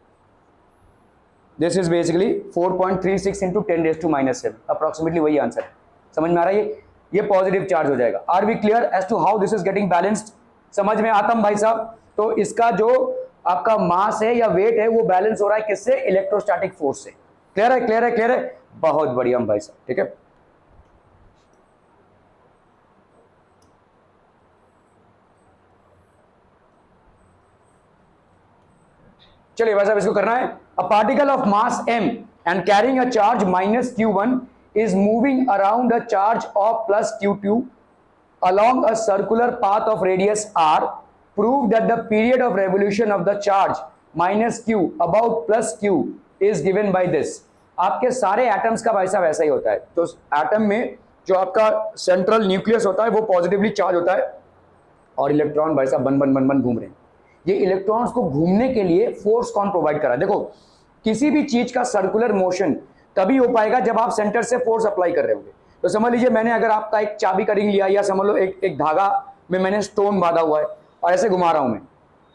this is basically 4.36 into 10⁻⁻7 approximately वही आंसर है, समझ में आ रहा है, ये पॉजिटिव चार्ज हो जाएगा। Are we clear as to how this is getting balanced, समझ में आता भाई साहब। तो इसका जो आपका मास है या वेट है वो बैलेंस हो रहा है किससे, इलेक्ट्रोस्टैटिक फोर्स से, क्लियर है क्लियर है क्लियर है, बहुत बढ़िया भाई साहब, ठीक है। चलिए भाई साहब इसको करना है, a particle of mass m and carrying a charge -q1 is moving around a charge of +q2 along a circular path of radius r. Prove that the period of revolution of the charge minus Q about plus Q is given by this. आपके सारे एटम्स का वैसा वैसा ही होता है। तो एटम में जो आपका सेंट्रल न्यूक्लियस होता है वो पॉजिटिवली चार्ज होता है और इलेक्ट्रॉन भाई साहब बन बन बन बन घूम रहे हैं। ये इलेक्ट्रॉन्स को घूमने के लिए फोर्स कौन प्रोवाइड करा है? देखो किसी भी चीज का सर्कुलर मोशन तभी हो पाएगा जब आप सेंटर से फोर्स अप्लाई कर रहे होंगे। तो समझ लीजिए मैंने अगर आपका एक चाबी का रिंग लिया या समझ लो एक धागा में मैंने स्टोन बांधा हुआ है और ऐसे घुमा रहा हूं मैं,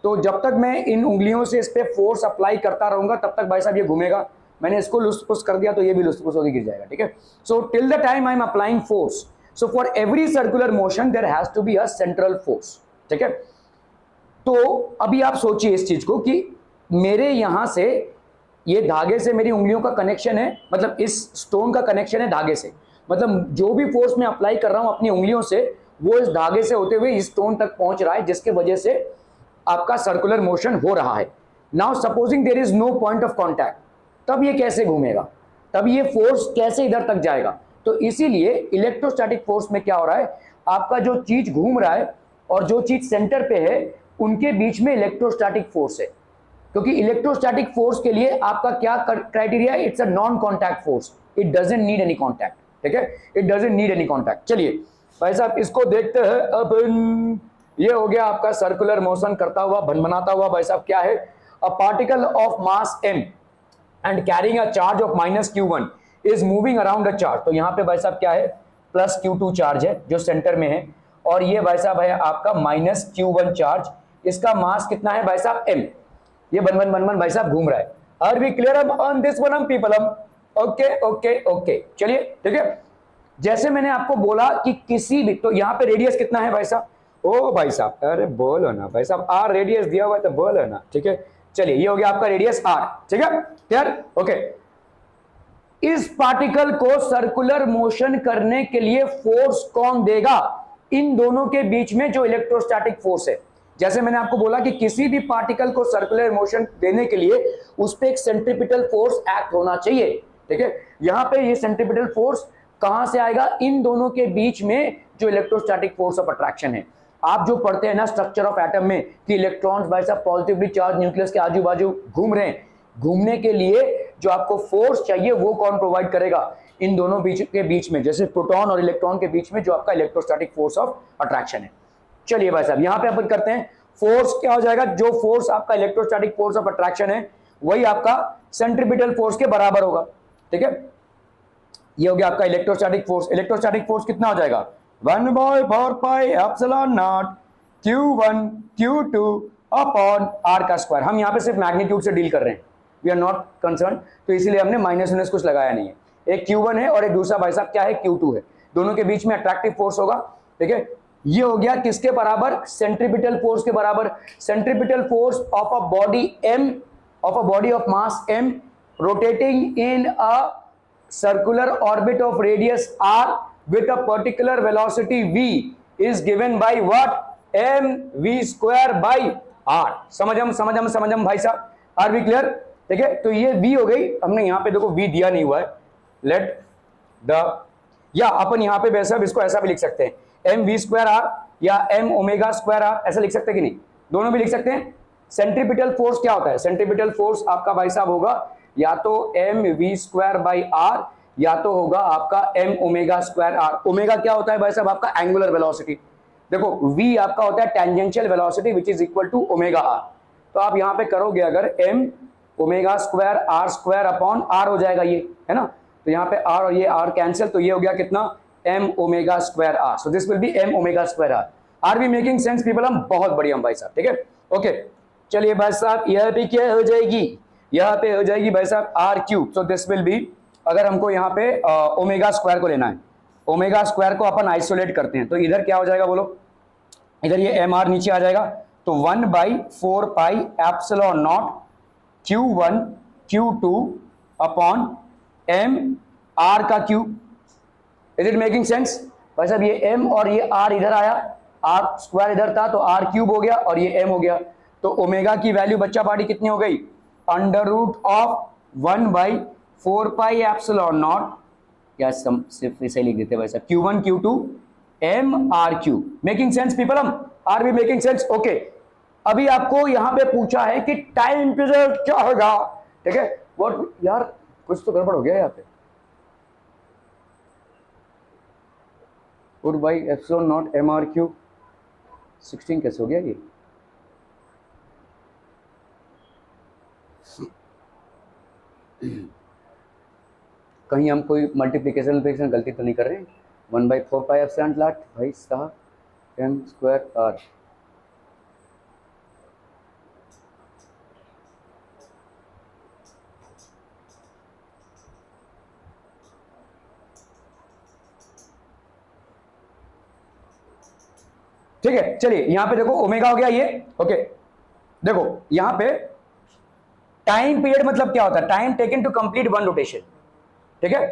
तो जब तक मैं इन उंगलियों से इस पे फोर्स अप्लाई करता रहूंगा तब तक भाई साहब ये घूमेगा। मैंने इसको लुस-पुस कर दिया तो ये भी लुस-पुस होकर गिर जाएगा। ठीक है, so till the time I am applying force, so for every circular motion there has to be a central force. ठीक है, तो अभी आप सोचिए इस चीज को कि मेरे यहां से ये धागे से मेरी उंगलियों का कनेक्शन है, मतलब इस स्टोन का कनेक्शन है धागे से, मतलब जो भी फोर्स मैं अप्लाई कर रहा हूं अपनी उंगलियों से वो इस धागे से होते हुए इस स्टोन तक पहुंच रहा है, जिसके वजह से आपका सर्कुलर मोशन हो रहा है। Now supposing there is no point of contact, तब ये कैसे घूमेगा, तब ये फोर्स कैसे इधर तक जाएगा? तो इसीलिए इलेक्ट्रोस्टैटिक फोर्स में क्या हो रहा है, आपका जो चीज घूम रहा है और जो चीज सेंटर पे है उनके बीच में इलेक्ट्रोस्टैटिक फोर्स है। क्योंकि इलेक्ट्रोस्टैटिक फोर्स के लिए आपका क्या क्राइटेरिया है? It's a non contact force, it doesn't need any contact. ठीक है, it doesn't need any contact. चलिए भाई साहब इसको देखते हैं अपन। ये हो गया आपका सर्कुलर मोशन करता हुआ भनभनाता हुआ भाई साहब क्या है, a particle of mass m and carrying a charge of minus q1 is moving around a charge. तो यहाँ पे भाई साहब क्या है, प्लस q2 चार्ज है जो सेंटर में है, और ये भाई साहब है आपका माइनस q1 चार्ज। इसका मास कितना है भाई साहब m, ये बन भाई साहब घूम रहा है। Are we clear on this one हम पीपल हम? ओके ओके ओके, चलिए ठीक है। जैसे मैंने आपको बोला कि किसी भी, तो यहाँ पे रेडियस कितना है भाई साहब? ओ भाई साहब अरे बोलो ना भाई साहब, आर रेडियस दिया हुआ है तो बोलो ना। ठीक है, चलिए ये हो गया आपका रेडियस आर। ठीक है, क्लियर? ओके, इस पार्टिकल को सर्कुलर मोशन करने के लिए फोर्स कौन देगा? इन दोनों के बीच में जो इलेक्ट्रोस्टैटिक फोर्स है। जैसे मैंने आपको बोला कि किसी भी पार्टिकल को सर्कुलर मोशन देने के लिए उस पर एक सेंट्रीपिटल फोर्स एक्ट होना चाहिए। ठीक है, यहां पे ये सेंट्रीपिटल फोर्स कहां से आएगा? इन दोनों के बीच में जो इलेक्ट्रोस्टैटिक फोर्स ऑफ अट्रैक्शन है। आप जो पढ़ते हैं ना स्ट्रक्चर ऑफ एटम में कि इलेक्ट्रॉन्स भाई साहब पॉजिटिवली चार्ज न्यूक्लियस के आजू बाजू घूम रहे हैं, घूमने के लिए जो आपको फोर्स चाहिए वो कौन प्रोवाइड करेगा? इन दोनों के बीच में, जैसे प्रोटॉन और इलेक्ट्रॉन के बीच में जो आपका इलेक्ट्रोस्टैटिक फोर्स ऑफ अट्रैक्शन है। चलिए भाई साहब यहां पे अपन करते हैं, फोर्स क्या हो जाएगा? जो फोर्स आपका इलेक्ट्रोस्टैटिक फोर्स ऑफ अट्रैक्शन है वही आपका सेंट्रीपिटल फोर्स के बराबर होगा। ठीक है, ये हो गया आपका इलेक्ट्रोस्टैटिक फोर्स। इलेक्ट्रोस्टैटिक फोर्स कितना हो जाएगा? 1/4 pi epsilon naught Q1 Q2 upon R का स्क्वायर। हम यहाँ पे सिर्फ मैग्नीट्यूड से डील कर रहे हैं, वी आर नॉट कंसर्न, तो इसीलिए हमने माइनस कुछ लगाया नहीं है। एक Q1 है और एक दूसरा भाई साहब क्या है Q2 है, दोनों के बीच में अट्रैक्टिव फोर्स होगा। ठीक है, ये हो गया किसके बराबर? सेंट्रीपिटल फोर्स के बराबर। Centripetal force of a body m, of a body of mass m rotating in a circular orbit of radius r with a particular velocity v is given by what? mv square by r। समझ हम भाई साहब, आर वी क्लियर? ठीक है, तो ये v हो गई। हमने यहाँ पे देखो v दिया नहीं हुआ है, लेट द, या अपन यहाँ पे वैसा इसको ऐसा भी लिख सकते हैं mv square r या m ओमेगा स्क्वायर r, ऐसा लिख सकते हैं कि नहीं? दोनों भी लिख सकते हैं। सेंट्रीपिटल फोर्स क्या होता है? सेंट्रीपिटल फोर्स आपका भाई साहब होगा या तो M V square by R या तो होगा आपका M omega square R. Omega क्या होता है भाई साहब? आपका एंगुलर वेलोसिटी। देखो v आपका होता है tangential velocity which is equal to omega R. तो आप यहां पे करोगे अगर M omega square R square upon R हो जाएगा, ये है ना, तो यहाँ पे आर और ये आर कैंसिल, तो ये हो गया कितना? M omega square R. So this will be M omega square R. Are we making sense people? Hmm बहुत बढ़िया भाई साहब। ठीक है, ओके, चलिए भाई साहब यहाँ पे क्या हो जाएगी? यहाँ पे हो जाएगी भाई साहब R cube. So this will be, अगर हमको यहाँ पे ओमेगा स्क्वायर को लेना है, ओमेगा स्क्वायर को अपन आइसोलेट करते हैं, तो इधर क्या हो जाएगा बोलो? इधर ये एम आर नीचे आ जाएगा, तो 1/4 pi epsilon naught Q1 Q2 upon M R का cube. Is it making sense भाई साहब? ये एम और ये आर इधर आया, आर स्क्वायर इधर था तो आर क्यूब हो गया और ये एम हो गया। तो ओमेगा की वैल्यू बच्चा पार्टी कितनी हो गई? Under root of 1/4 pi epsilon naught, या सिर्फ इसे लिख देते वैसा, Q1 Q2 M R cube. Making sense people? हम are we making sense? Okay, अभी आपको यहां पे पूछा है कि टाइम पीरियड क्या होगा, ठीक है। व्हाट यार, कुछ तो गड़बड़ हो गया यहाँ पे। और by epsilon naught M R Q 16 कैसे हो गया ये? कहीं हम कोई मल्टीप्लिकेशन गलती तो नहीं कर रहे हैं? 1/4 पाई एप्सिलॉन नॉट भाई साहब एम स्क्वायर आर। ठीक है, चलिए यहां पे देखो ओमेगा हो गया ये, ओके। देखो यहां पे टाइम पीरियड मतलब क्या होता है? Time taken to complete one rotation, ठीक है।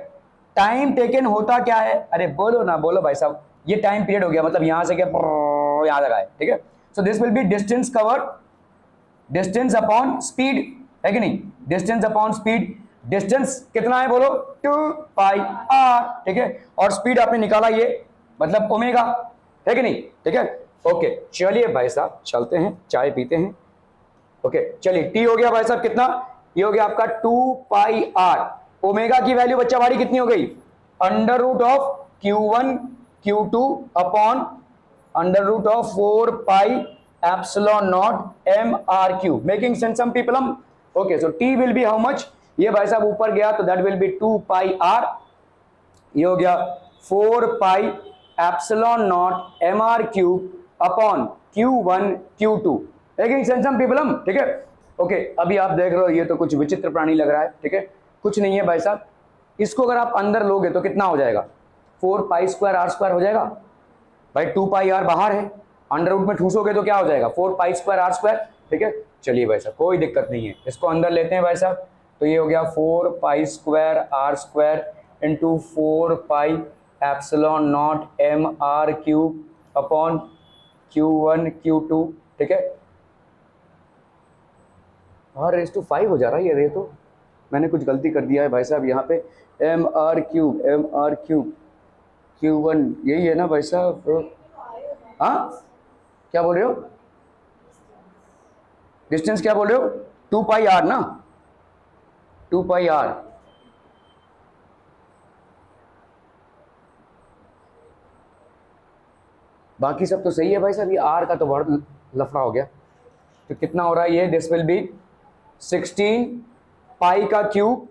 टाइम टेकन होता क्या है? अरे बोलो ना, बोलो भाई साहब। ये टाइम पीरियड हो गया, मतलब यहां से क्या यहां तक आए, ठीक है। So this will B distance covered, distance upon speed, है कि नहीं? डिस्टेंस अपॉन स्पीड, डिस्टेंस कितना है बोलो? 2 पाई आर, ठीक है। और स्पीड आपने निकाला ये, मतलब ओमेगा, है कि नहीं? ठीक है, ओके। चलिए भाई साहब चलते हैं, चाय पीते हैं, ओके। चलिए टी हो गया भाई साहब कितना? ये हो गया आपका 2 पाई आर। ओमेगा की वैल्यू बच्चा हमारी कितनी हो गई? Under root of Q1 Q2 upon under root of 4 pi epsilon naught M R Q. Making sense some people? हम okay. So T will be how much? ये भाई साहब ऊपर गया तो that will be 2 pi R. ये हो गया 4 pi epsilon naught M R cube upon Q1 Q2। Making sense some people? Hmm ठीक है, ओके। अभी आप देख रहे हो ये तो कुछ विचित्र प्राणी लग रहा है, ठीक है। कुछ नहीं है भाई साहब, इसको अगर आप अंदर लोगे तो कितना हो जाएगा? 4 पाई स्क्वायर आर स्क्वायर हो जाएगा भाई। 2 पाई आर बाहर है, अंडर रूट में ठूसोगे तो क्या हो जाएगा? 4 पाई स्क्वायर आर स्क्वायर, ठीक है। चलिए भाई साहब कोई दिक्कत नहीं है, इसको अंदर लेते हैं भाई साहब। तो ये हो गया 4 pi square R square into 4 pi epsilon naught M R cube upon Q1 Q2, ठीक है। और रेस टू 5 हो जा रहा है ये तो मैंने कुछ गलती कर दिया है भाई साहब यहाँ पे। एम आर क्यूब Q1 यही है ना भाई साहब? हाँ क्या बोल रहे हो? डिस्टेंस क्या बोल रहे हो? 2 पाई आर ना, 2 पाई आर। बाकी सब तो सही है भाई साहब, ये आर का तो बहुत लफड़ा हो गया। तो कितना हो रहा है ये? दिस विल बी 16 पाई का क्यूब,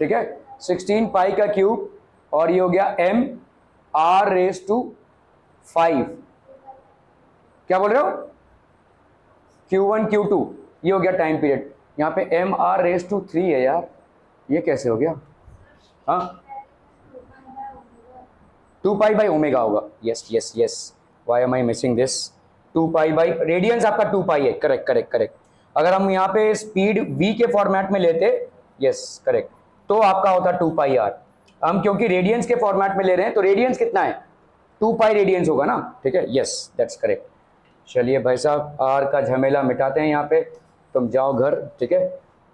ठीक है। 16 पाई का क्यूब और ये हो गया m r रेस टू 5। क्या बोल रहे हो? Q1 Q2 ये हो गया टाइम पीरियड। यहाँ पे m r रेस टू 3 है यार, ये कैसे हो गया? हाँ 2 पाई बाई ओमेगा होगा। Yes yes yes, why am I missing this? 2 pi by radians आपका 2 पाई है, करेक्ट करेक्ट करेक्ट। अगर हम यहाँ पे स्पीड v के फॉर्मेट में लेते, यस करेक्ट, तो आपका होता 2 पाई आर। हम क्योंकि रेडियंस के फॉर्मेट में ले रहे हैं तो रेडियंस कितना है? 2 पाई रेडियंस होगा ना, ठीक है। Yes that's correct. चलिए भाई साहब आर का झमेला मिटाते हैं यहाँ पे, तुम जाओ घर, ठीक है।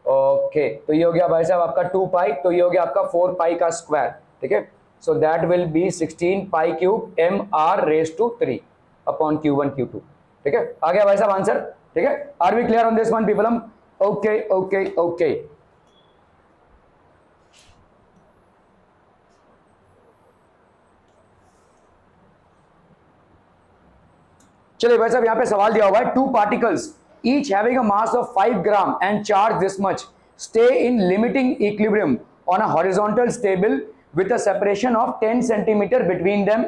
ओके तो ये हो गया भाई साहब आपका 2 पाई, तो ये हो गया आपका 4 पाई का स्क्वायर, ठीक है। So that will be 16 pi cube m r raise to 3 upon Q1 Q2, ठीक है। आ गया भाई साहब आंसर, ठीक है। Are we clear on this one people? हम ओके ओके ओके। चलिए भाई साहब यहाँ पे सवाल दिया हुआ है, 2 particles each having a mass of 5 gram and charge this much stay in limiting equilibrium on a horizontal table with a separation of 10 centimeter between them.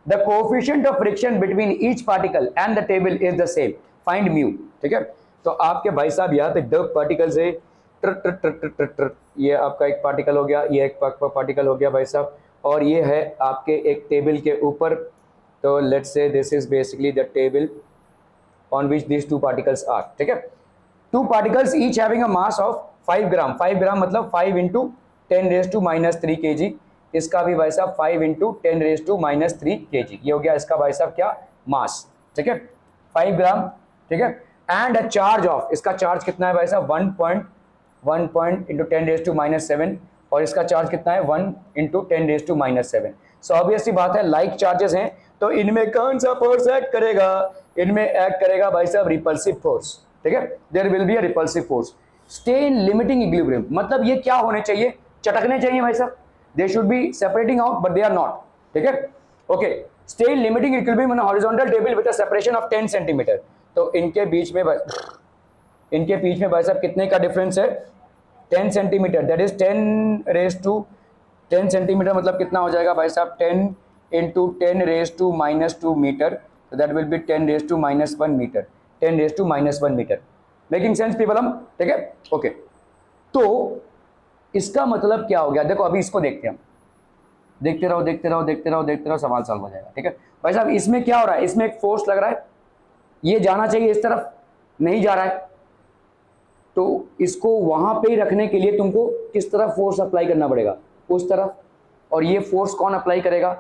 The coefficient of friction between each particle and the table is the same. Find mu, ठीक है। तो आपके भाई साहब यहाँ पे 2 particles है, ये आपका एक पार्टिकल हो गया, ये एक पार्टिकल हो गया भाई साहब, और ये है आपके एक टेबल के ऊपर। तो let's say this is basically the table on which these 2 particles are, ठीक है। 2 particles each having a mass of 5 ग्राम, 5 ग्राम मतलब 5 इंटू 10⁻³ kg। इसका भी भाई साहब 5 इंटू 10⁻³ kg, ये हो गया इसका भाई साहब क्या? मास, ठीक है। 5 ग्राम, ठीक है। एंड अ चार्ज ऑफ, इसका चार्ज कितना है भाई साहब? 1 इंटू 10⁻⁷, और इसका चार्ज कितना है? 1 इंटू 10⁻⁷। सो ऑब्वियसली बात है लाइक चार्जेस हैं तो इनमें कौन सा फोर्स एक्ट करेगा? इनमें एक्ट करेगा भाई साहब रिपल्सिव फोर्स, ठीक है, there will be a repulsive force. Stay in limiting equilibrium, मतलब ये क्या होने चाहिए? चटकने चाहिए भाई साहब, they should be separating out but they are not, ठीक है, okay. Stay in limiting equilibrium on horizontal table with a separation of 10 centimetre. तो इनके बीच में भाई साहब कितने का डिफरेंस है? 10 सेंटीमीटर, दैट इज 10 सेंटीमीटर, मतलब कितना हो जाएगा भाई साहब? 10 इंटू 10⁻² मीटर, तो that will be 10⁻1 metre, 10⁻1 metre. Making sense people hmm, ठीक है, ओके। तो इसका मतलब क्या हो गया? देखो अभी इसको देखते हैं हम, देखते रहो देखते रहो देखते रहो देखते रहो, सवाल सॉल्व हो जाएगा, ठीक है भाई साहब। इसमें क्या हो रहा है? इसमें एक फोर्स लग रहा है, ये जाना चाहिए इस तरफ, नहीं जा रहा है, तो इसको वहां पे ही रखने के लिए तुमको किस तरफ फोर्स अप्लाई करना पड़ेगा? उस तरफ। और ये फोर्स कौन अप्लाई करेगा?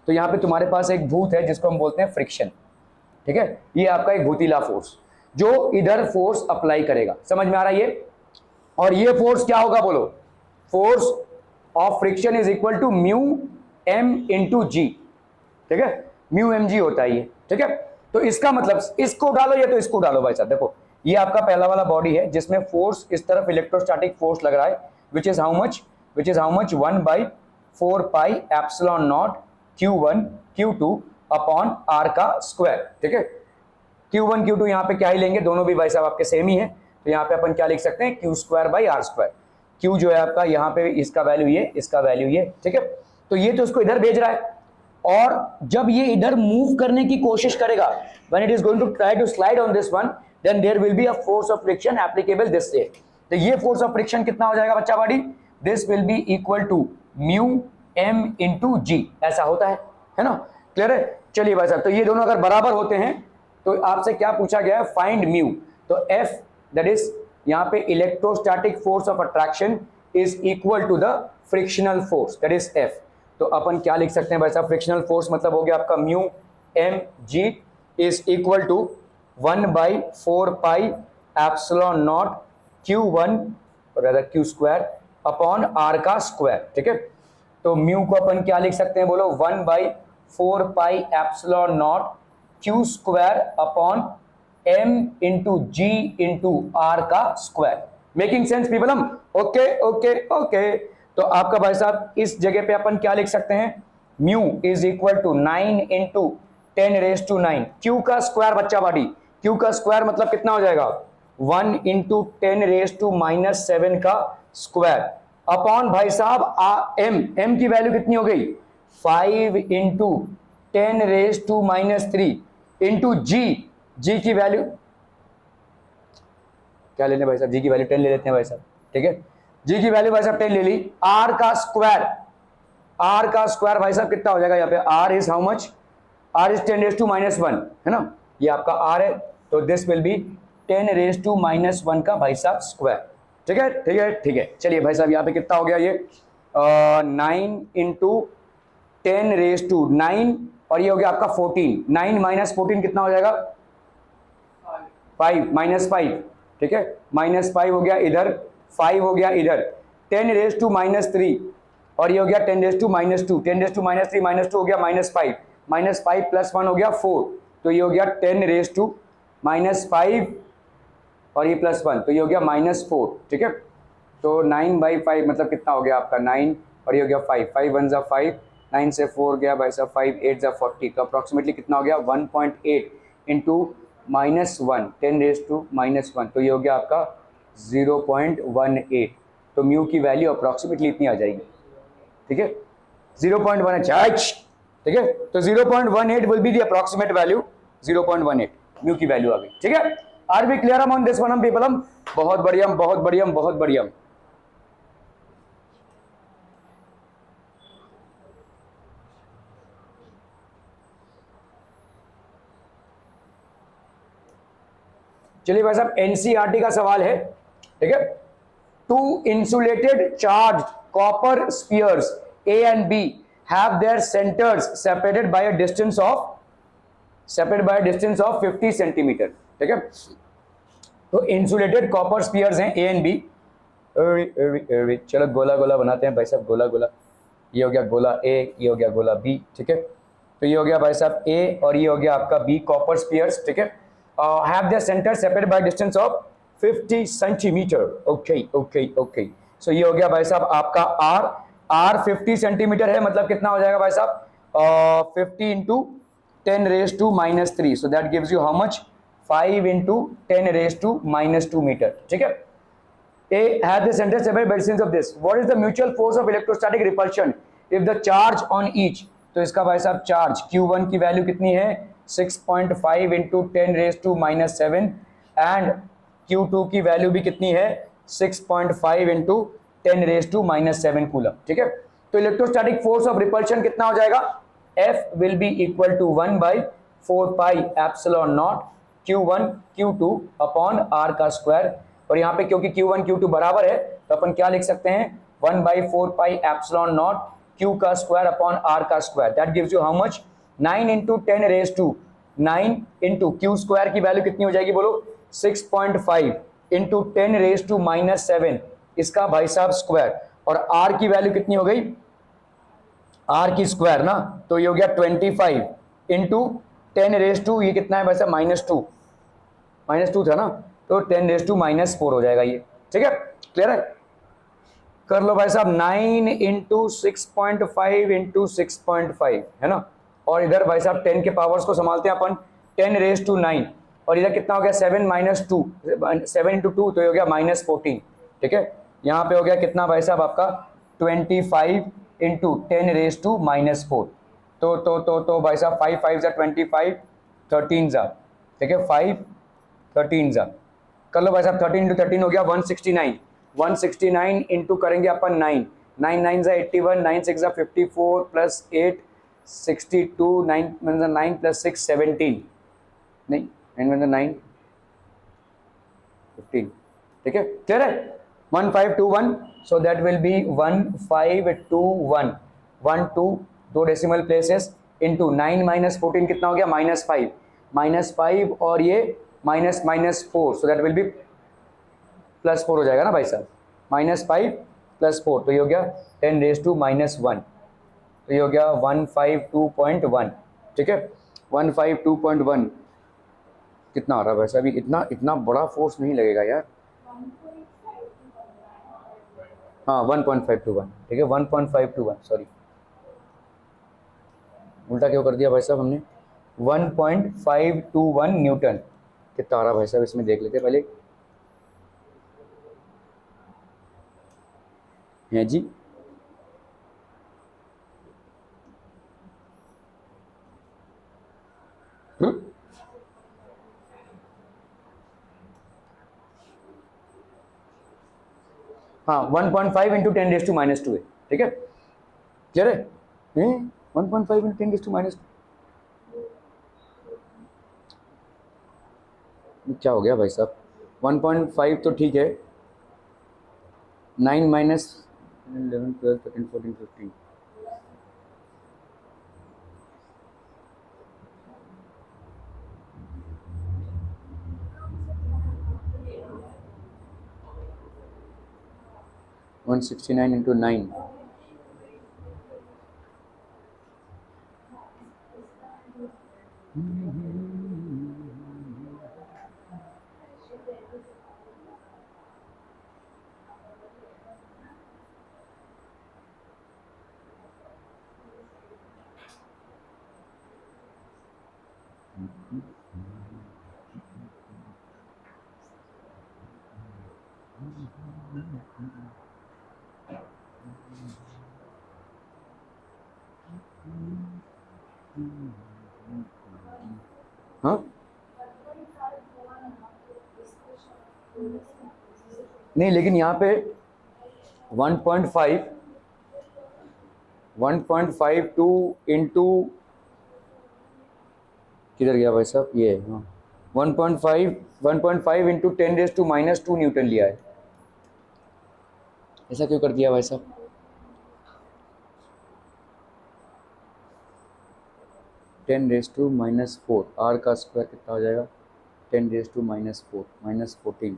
तो यहाँ पे तुम्हारे पास एक भूत है जिसको हम बोलते हैं फ्रिक्शन, ठीक है, ये आपका एक भूतीला फोर्स जो इधर फोर्स अप्लाई करेगा, समझ में आ रहा है ये? और ये फोर्स क्या होगा बोलो? Force of friction is equal to mu M into G, ठीक है, म्यू एम जी होता है ये, ठीक है। तो इसका मतलब इसको डालो या तो इसको डालो भाई साहब। देखो ये आपका पहला वाला बॉडी है जिसमें फोर्स इस तरफ इलेक्ट्रोस्टैटिक फोर्स लग रहा है, which is how much 1/4πε0 Q1 Q2 upon R का स्क्वायर, ठीक है। Q1 Q2 यहाँ पे क्या ही लेंगे, दोनों भी भाई साहब आपके सेम ही है, तो यहाँ पे अपन क्या लिख सकते हैं? Q²/R²। Q जो है आपका यहाँ पे इसका वैल्यू ये, इसका वैल्यू ये, ठीक है। तो ये तो इसको इधर भेज रहा है, और जब ये इधर मूव करने की कोशिश करेगा, when it is going to try to slide on this one, then there will be a force of friction applicable this way। तो ये फोर्स ऑफ फ्रिक्शन कितना हो जाएगा बच्चा body? This will be equal to mu M into G, ऐसा होता है ना, क्लियर है? चलिए भाई साहब, तो ये दोनों अगर बराबर होते हैं तो आपसे क्या पूछा गया है? Find mu. तो एफ दैट इज यहाँ पे electrostatic force of attraction is equal to the frictional force, that is F. तो अपन क्या लिख सकते हैं भाई साहब? फ्रिक्शनल फोर्स मतलब हो गया आपका mu M G is equal to 1/4πε0 Q1 Q² upon R का स्क्वायर, ठीक है। तो म्यू को अपन क्या लिख सकते हैं बोलो? 1/4πε0 Q² अपॉन M इंटू जी इंटू R का स्क्वायर। मेकिंग सेंस पीपल हम? Okay okay okay. तो आपका भाई साहब इस जगह पे अपन क्या लिख सकते हैं? Mu is equal to 9 into 10⁻9 Q का स्क्वायर बच्चा बॉडी, Q का स्क्वायर मतलब कितना हो जाएगा? 1 इंटू 10⁻⁻7 का स्क्वायर अपॉन भाई साहब M की वैल्यू कितनी हो गई? 5 इंटू 10⁻³ इंटू जी की वैल्यू क्या लेने भाई साहब? जी की वैल्यू 10 ले लेते हैं भाई साहब, ठीक है। जी की वैल्यू भाई साहब 10 ले ली। R का स्क्वायर भाई साहब कितना हो जाएगा यहाँ पे? R is how much? R is 10⁻⁻1 है ना, ये आपका R है, तो दिस विल बी 10⁻⁻1 का भाई साहब स्क्वायर, ठीक है ठीक है ठीक है। चलिए भाई साहब यहाँ पे कितना हो गया ये? 9 इंटू 10⁻9 और ये हो गया आपका 14। 9 माइनस 14 कितना हो जाएगा? 5 -5, ठीक है, -5 हो गया इधर, 5 हो गया इधर, 10⁻³ और ये हो गया 10⁻², 10⁻³ -2 हो गया -5, -5 + 1 हो गया 4, तो ये हो गया 10⁻5 और ये +1, तो ये हो गया -4, ठीक है। तो 9/5 मतलब कितना हो गया आपका? 9 और ये हो गया 5, 5 1 = 5, 9 से 4 गया भाई साहब 5, 8 = 40, तो अप्रॉक्सीमेटली कितना हो गया? 1.8 इंटू -1 10⁻⁻1, तो ये हो गया आपका 0.18। तो म्यू की वैल्यू अप्रॉक्सीमेटली इतनी आ जाएगी, ठीक है, 0.18, ठीक है। तो 0.18 will be the approximate value, 0.18 mu की वैल्यू आ गई, ठीक है। Are we clear on this one people? Hmm बहुत बढ़िया बहुत बढ़िया बहुत बढ़िया। चलिए भाई साहब एनसीईआरटी का सवाल है, ठीक है। 2 insulated charged copper spheres A and B have their centers separated by a distance of 50 centimetre, ठीक है। तो इंसुलेटेड कॉपर स्फीयर्स हैं A and B। चलो गोला गोला बनाते हैं भाई साहब, गोला गोला, ये हो गया गोला A, ये हो गया गोला B, ठीक है। तो ये हो गया भाई साहब ए और ये हो गया आपका बी, कॉपर स्पीयर्स, ठीक है, have their centre separated by distance of 50 centimetre. Okay okay okay, so ये हो गया भाई साहब आपका आर 50 सेंटीमीटर है, मतलब कितना हो जाएगा भाई साहब 50 into 10⁻⁻3, so that gives you how much 5 into 10⁻⁻2 metre, ठीक है। A has the center separated by distance of this. What is the mutual force of electrostatic repulsion if the charge on each? तो इसका भाई साहब चार्ज Q1 की वैल्यू कितनी है 6.5 इंटू 10⁻⁻7 एंड Q2 की वैल्यू भी कितनी है 6.5 इंटू 10⁻⁻7 कूलम, ठीक है। तो इलेक्ट्रोस्टैटिक फोर्स ऑफ रिपल्शन कितना हो जाएगा, F will be equal to 1/4 pi epsilon naught Q1 Q2 upon R का स्क्वायर, और यहाँ पे क्योंकि Q1 Q2 बराबर है तो अपन क्या लिख सकते हैं 1/4 पाई एप्सिलॉन नॉट Q का स्क्वायर अपॉन R का स्क्वायर, that gives you how much 9 into 10⁻9 into Q square की वैल्यू कितनी हो जाएगी बोलो 6.5 इंटू 10⁻⁻7 इसका भाई साहब स्क्वायर, और R की वैल्यू कितनी हो गई R की स्क्वायर ना, तो ये हो गया 25 इंटू 10⁻, ये कितना है भाई साहब -2 था ना, तो 10⁻⁻4 हो जाएगा ये, ठीक है, क्लियर है। कर लो भाई साहब 9 इंटू 6.5 इंटू 6.5 है ना, और इधर भाई साहब 10 के पावर्स को संभालते हैं अपन 10⁻9, और इधर कितना हो गया 7 इंटू 2 तो ये हो गया -14, ठीक है। यहाँ पे हो गया कितना भाई साहब आपका 25 इंटू 10⁻⁻4, तो भाई साहब 5 5 जा 25 13 जा, ठीक है, 5 13 जा, कर लो भाई साहब 13 इंटू 13 हो गया 169 इंटू करेंगे अपन 9 9 9 जा 81 9 6 जा 54 प्लस 8 62 9 9 प्लस 6 17 नहीं 9 15, ठीक है, क्लियर है 1521, सो दैट विल बी 1521 1 2 दो डेसिमल प्लेसेस इंटू 9 माइनस 14 कितना हो गया -5 और ये -4, सो दैट विल बी +4 हो जाएगा ना भाई साहब, -5 + 4 तो ये हो गया 10⁻⁻1, तो ये हो गया 152.1, ठीक है 152.1 कितना आ रहा है भाई साहब, इतना बड़ा फोर्स नहीं लगेगा यार, हाँ 1.521, ठीक है 1.521, सॉरी उल्टा क्यों कर दिया भाई साहब हमने, 1.521 न्यूटन कितना आ रहा भाई साहब, इसमें देख लेते पहले हैं जी, हाँ 1.5 इंटू 10⁻⁻2 है, ठीक है, क्लियर है 1.5 इंटू 10⁻⁻2 क्या हो गया भाई साहब 1.5 तो ठीक है, 9 माइनस 11 12 13 14 15 169 इंटू 9 हाँ नहीं, लेकिन यहाँ पे 1.52 इंटू किधर गया भाई साहब, ये हाँ 1.5 इंटू 10⁻⁻2 न्यूटन लिया है, ऐसा क्यों कर दिया भाई साहब, (10⁻⁻4 r का स्क्वायर कितना हो जाएगा 10⁻⁻4 -14,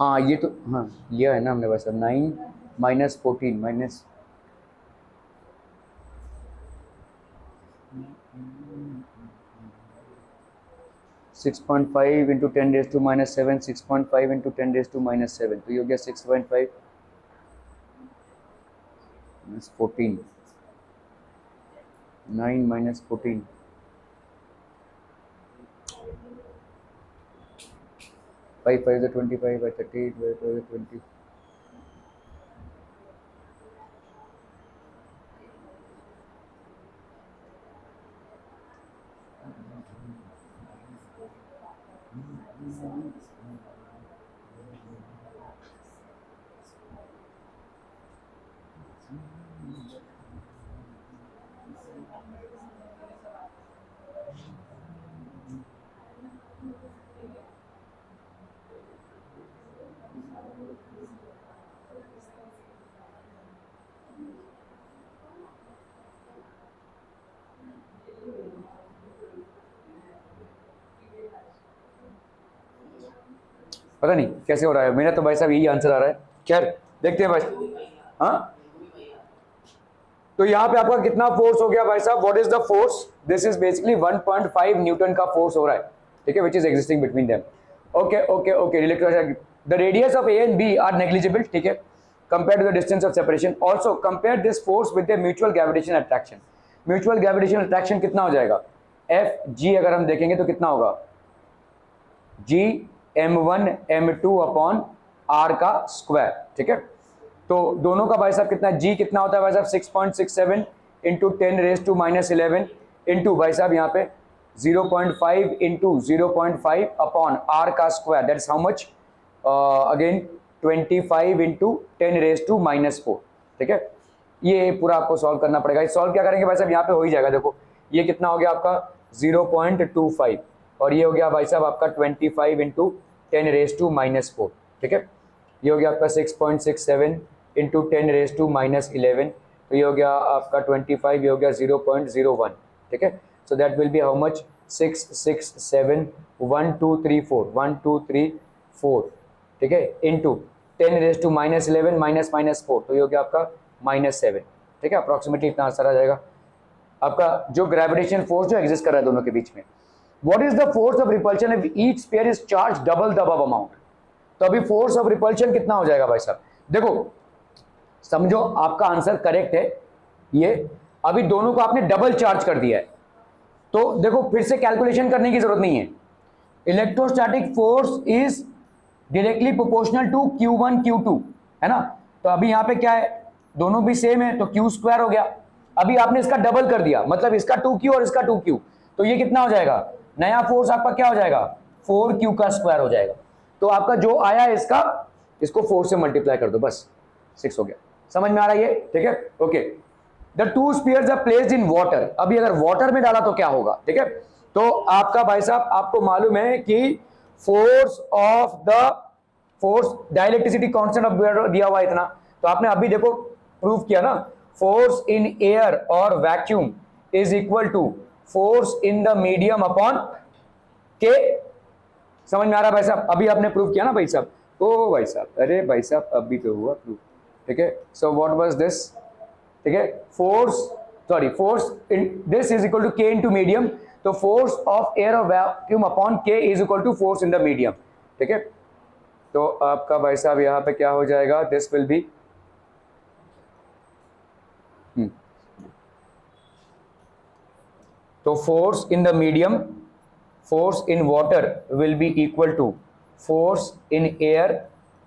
हाँ ये तो हाँ लिया है ना हमने भाई साहब 9 - 14 minus 6.5 into 10 raised to minus 7, 6.5 into 10 raised to minus 7, तो ये हो गया 6.5 minus 14, 9 minus 14, 5 5 is 25 by 38 by 20. पता नहीं कैसे हो रहा है, मेरा तो भाई साहब यही आंसर आ रहा है। खैर देखते हैं भाई। हाँ, तो यहाँ पे आपका कितना फोर्स हो गया भाई साहब? What is the force? This is basically 1.5 newton का फोर्स हो रहा है, ठीक है, which is existing between them. Okay okay okay, the radius of A and B are negligible, ठीक है, compare to the distance of separation. Also compare this force with the mutual gravitational attraction. Mutual gravitational attraction कितना हो जाएगा? एफ जी अगर हम देखेंगे तो कितना होगा? जी m1 m2 अपॉन r का स्क्वायर, ठीक है। तो दोनों का भाई साहब कितना, g कितना होता है भाई साहब? 6.67 into 10 raise to minus 11 into भाई साहब यहाँ पे 0.5 इंटू 0.5 अपॉन r का स्क्वायर, that is how much? Again 25 into 10 raise to minus 4, ठीक है। ये पूरा आपको सॉल्व करना पड़ेगा। सॉल्व क्या करेंगे भाई साहब? यहाँ पे हो ही जाएगा। देखो ये कितना हो गया आपका? 0.25 और ये हो गया भाई साहब आपका 25 इंटू 10 रेज टू माइनस 4, ठीक है। ये हो गया आपका 6.67 इंटू 10 रेज टू माइनस 11, तो ये हो गया आपका 25, ये हो गया 0.01, ठीक है। So that will be how much? 6 6 7 1 2 3 4 1 2 3 4, ठीक है, into 10 raise to minus 11 minus minus 4, तो ये हो गया आपका -7, ठीक है। अप्रॉक्सीमेटली इतना आंसर आ जाएगा आपका। जो ग्रेविटेशन फोर्स जो एग्जिस्ट कर रहा है दोनों के बीच में, What is the force of repulsion if each sphere is charged double the above amount? तो अभी फोर्स ऑफ रिपल्शन कितना हो जाएगा भाई साहब? देखो समझो आपका आंसर करेक्ट है ये, अभी दोनों को आपने डबल चार्ज कर दिया है, तो देखो फिर से कैलकुलेशन करने की जरूरत नहीं है। Electrostatic force is directly proportional to Q1 Q2, है ना। तो अभी यहाँ पे क्या है? दोनों भी सेम है, तो Q स्क्वायर हो गया। अभी आपने इसका डबल कर दिया, मतलब इसका 2Q और इसका 2Q, तो ये कितना हो जाएगा? नया फोर्स आपका क्या हो जाएगा? 4Q का स्क्वायर हो जाएगा। तो आपका जो आया है इसका, इसको 4 से मल्टीप्लाई कर दो, बस 6 हो गया। समझ में आ रहा है ये? ठीक है, okay. The two spheres are placed in water. अभी अगर वाटर में डाला तो क्या होगा? ठीक है, तो आपका भाई साहब आपको मालूम है कि force of the force dielectricity constant of दिया हुआ इतना, तो आपने अभी देखो प्रूव किया ना, फोर्स इन एयर और vacuum is equal to force in the medium upon K. समझ में आ रहा है भाई साहब? अभी आपने प्रूव किया ना भाई साहब? ओ भाई साहब, अरे भाई साहब अभी तो हुआ प्रूव, ठीक है। So what was this? ठीक है, force in this is equal to K into medium, तो फोर्स ऑफ एयर और vacuum upon K is equal to force in the medium, ठीक है। तो आपका भाई साहब यहाँ पे क्या हो जाएगा? दिस विल बी तो force in the medium, force in water will be equal to force in air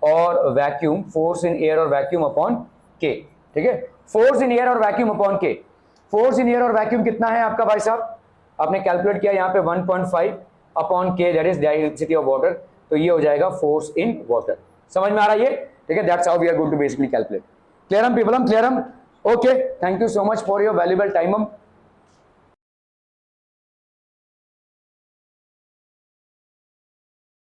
और वैक्यूम, फोर्स इन एयर और वैक्यूम अपॉन के, ठीक है। फोर्स इन एयर और vacuum upon K, force in air और वैक्यूम कितना है आपका भाई साहब? आपने कैलकुलेट किया यहाँ पे 1.5 अपॉन के, that is directivity of water, तो ये हो जाएगा फोर्स इन वाटर। समझ में आ रहा है ये? ठीक है, that's how we are going to basically calculate. Clear people? Clear? Okay, thank you so much for your valuable time.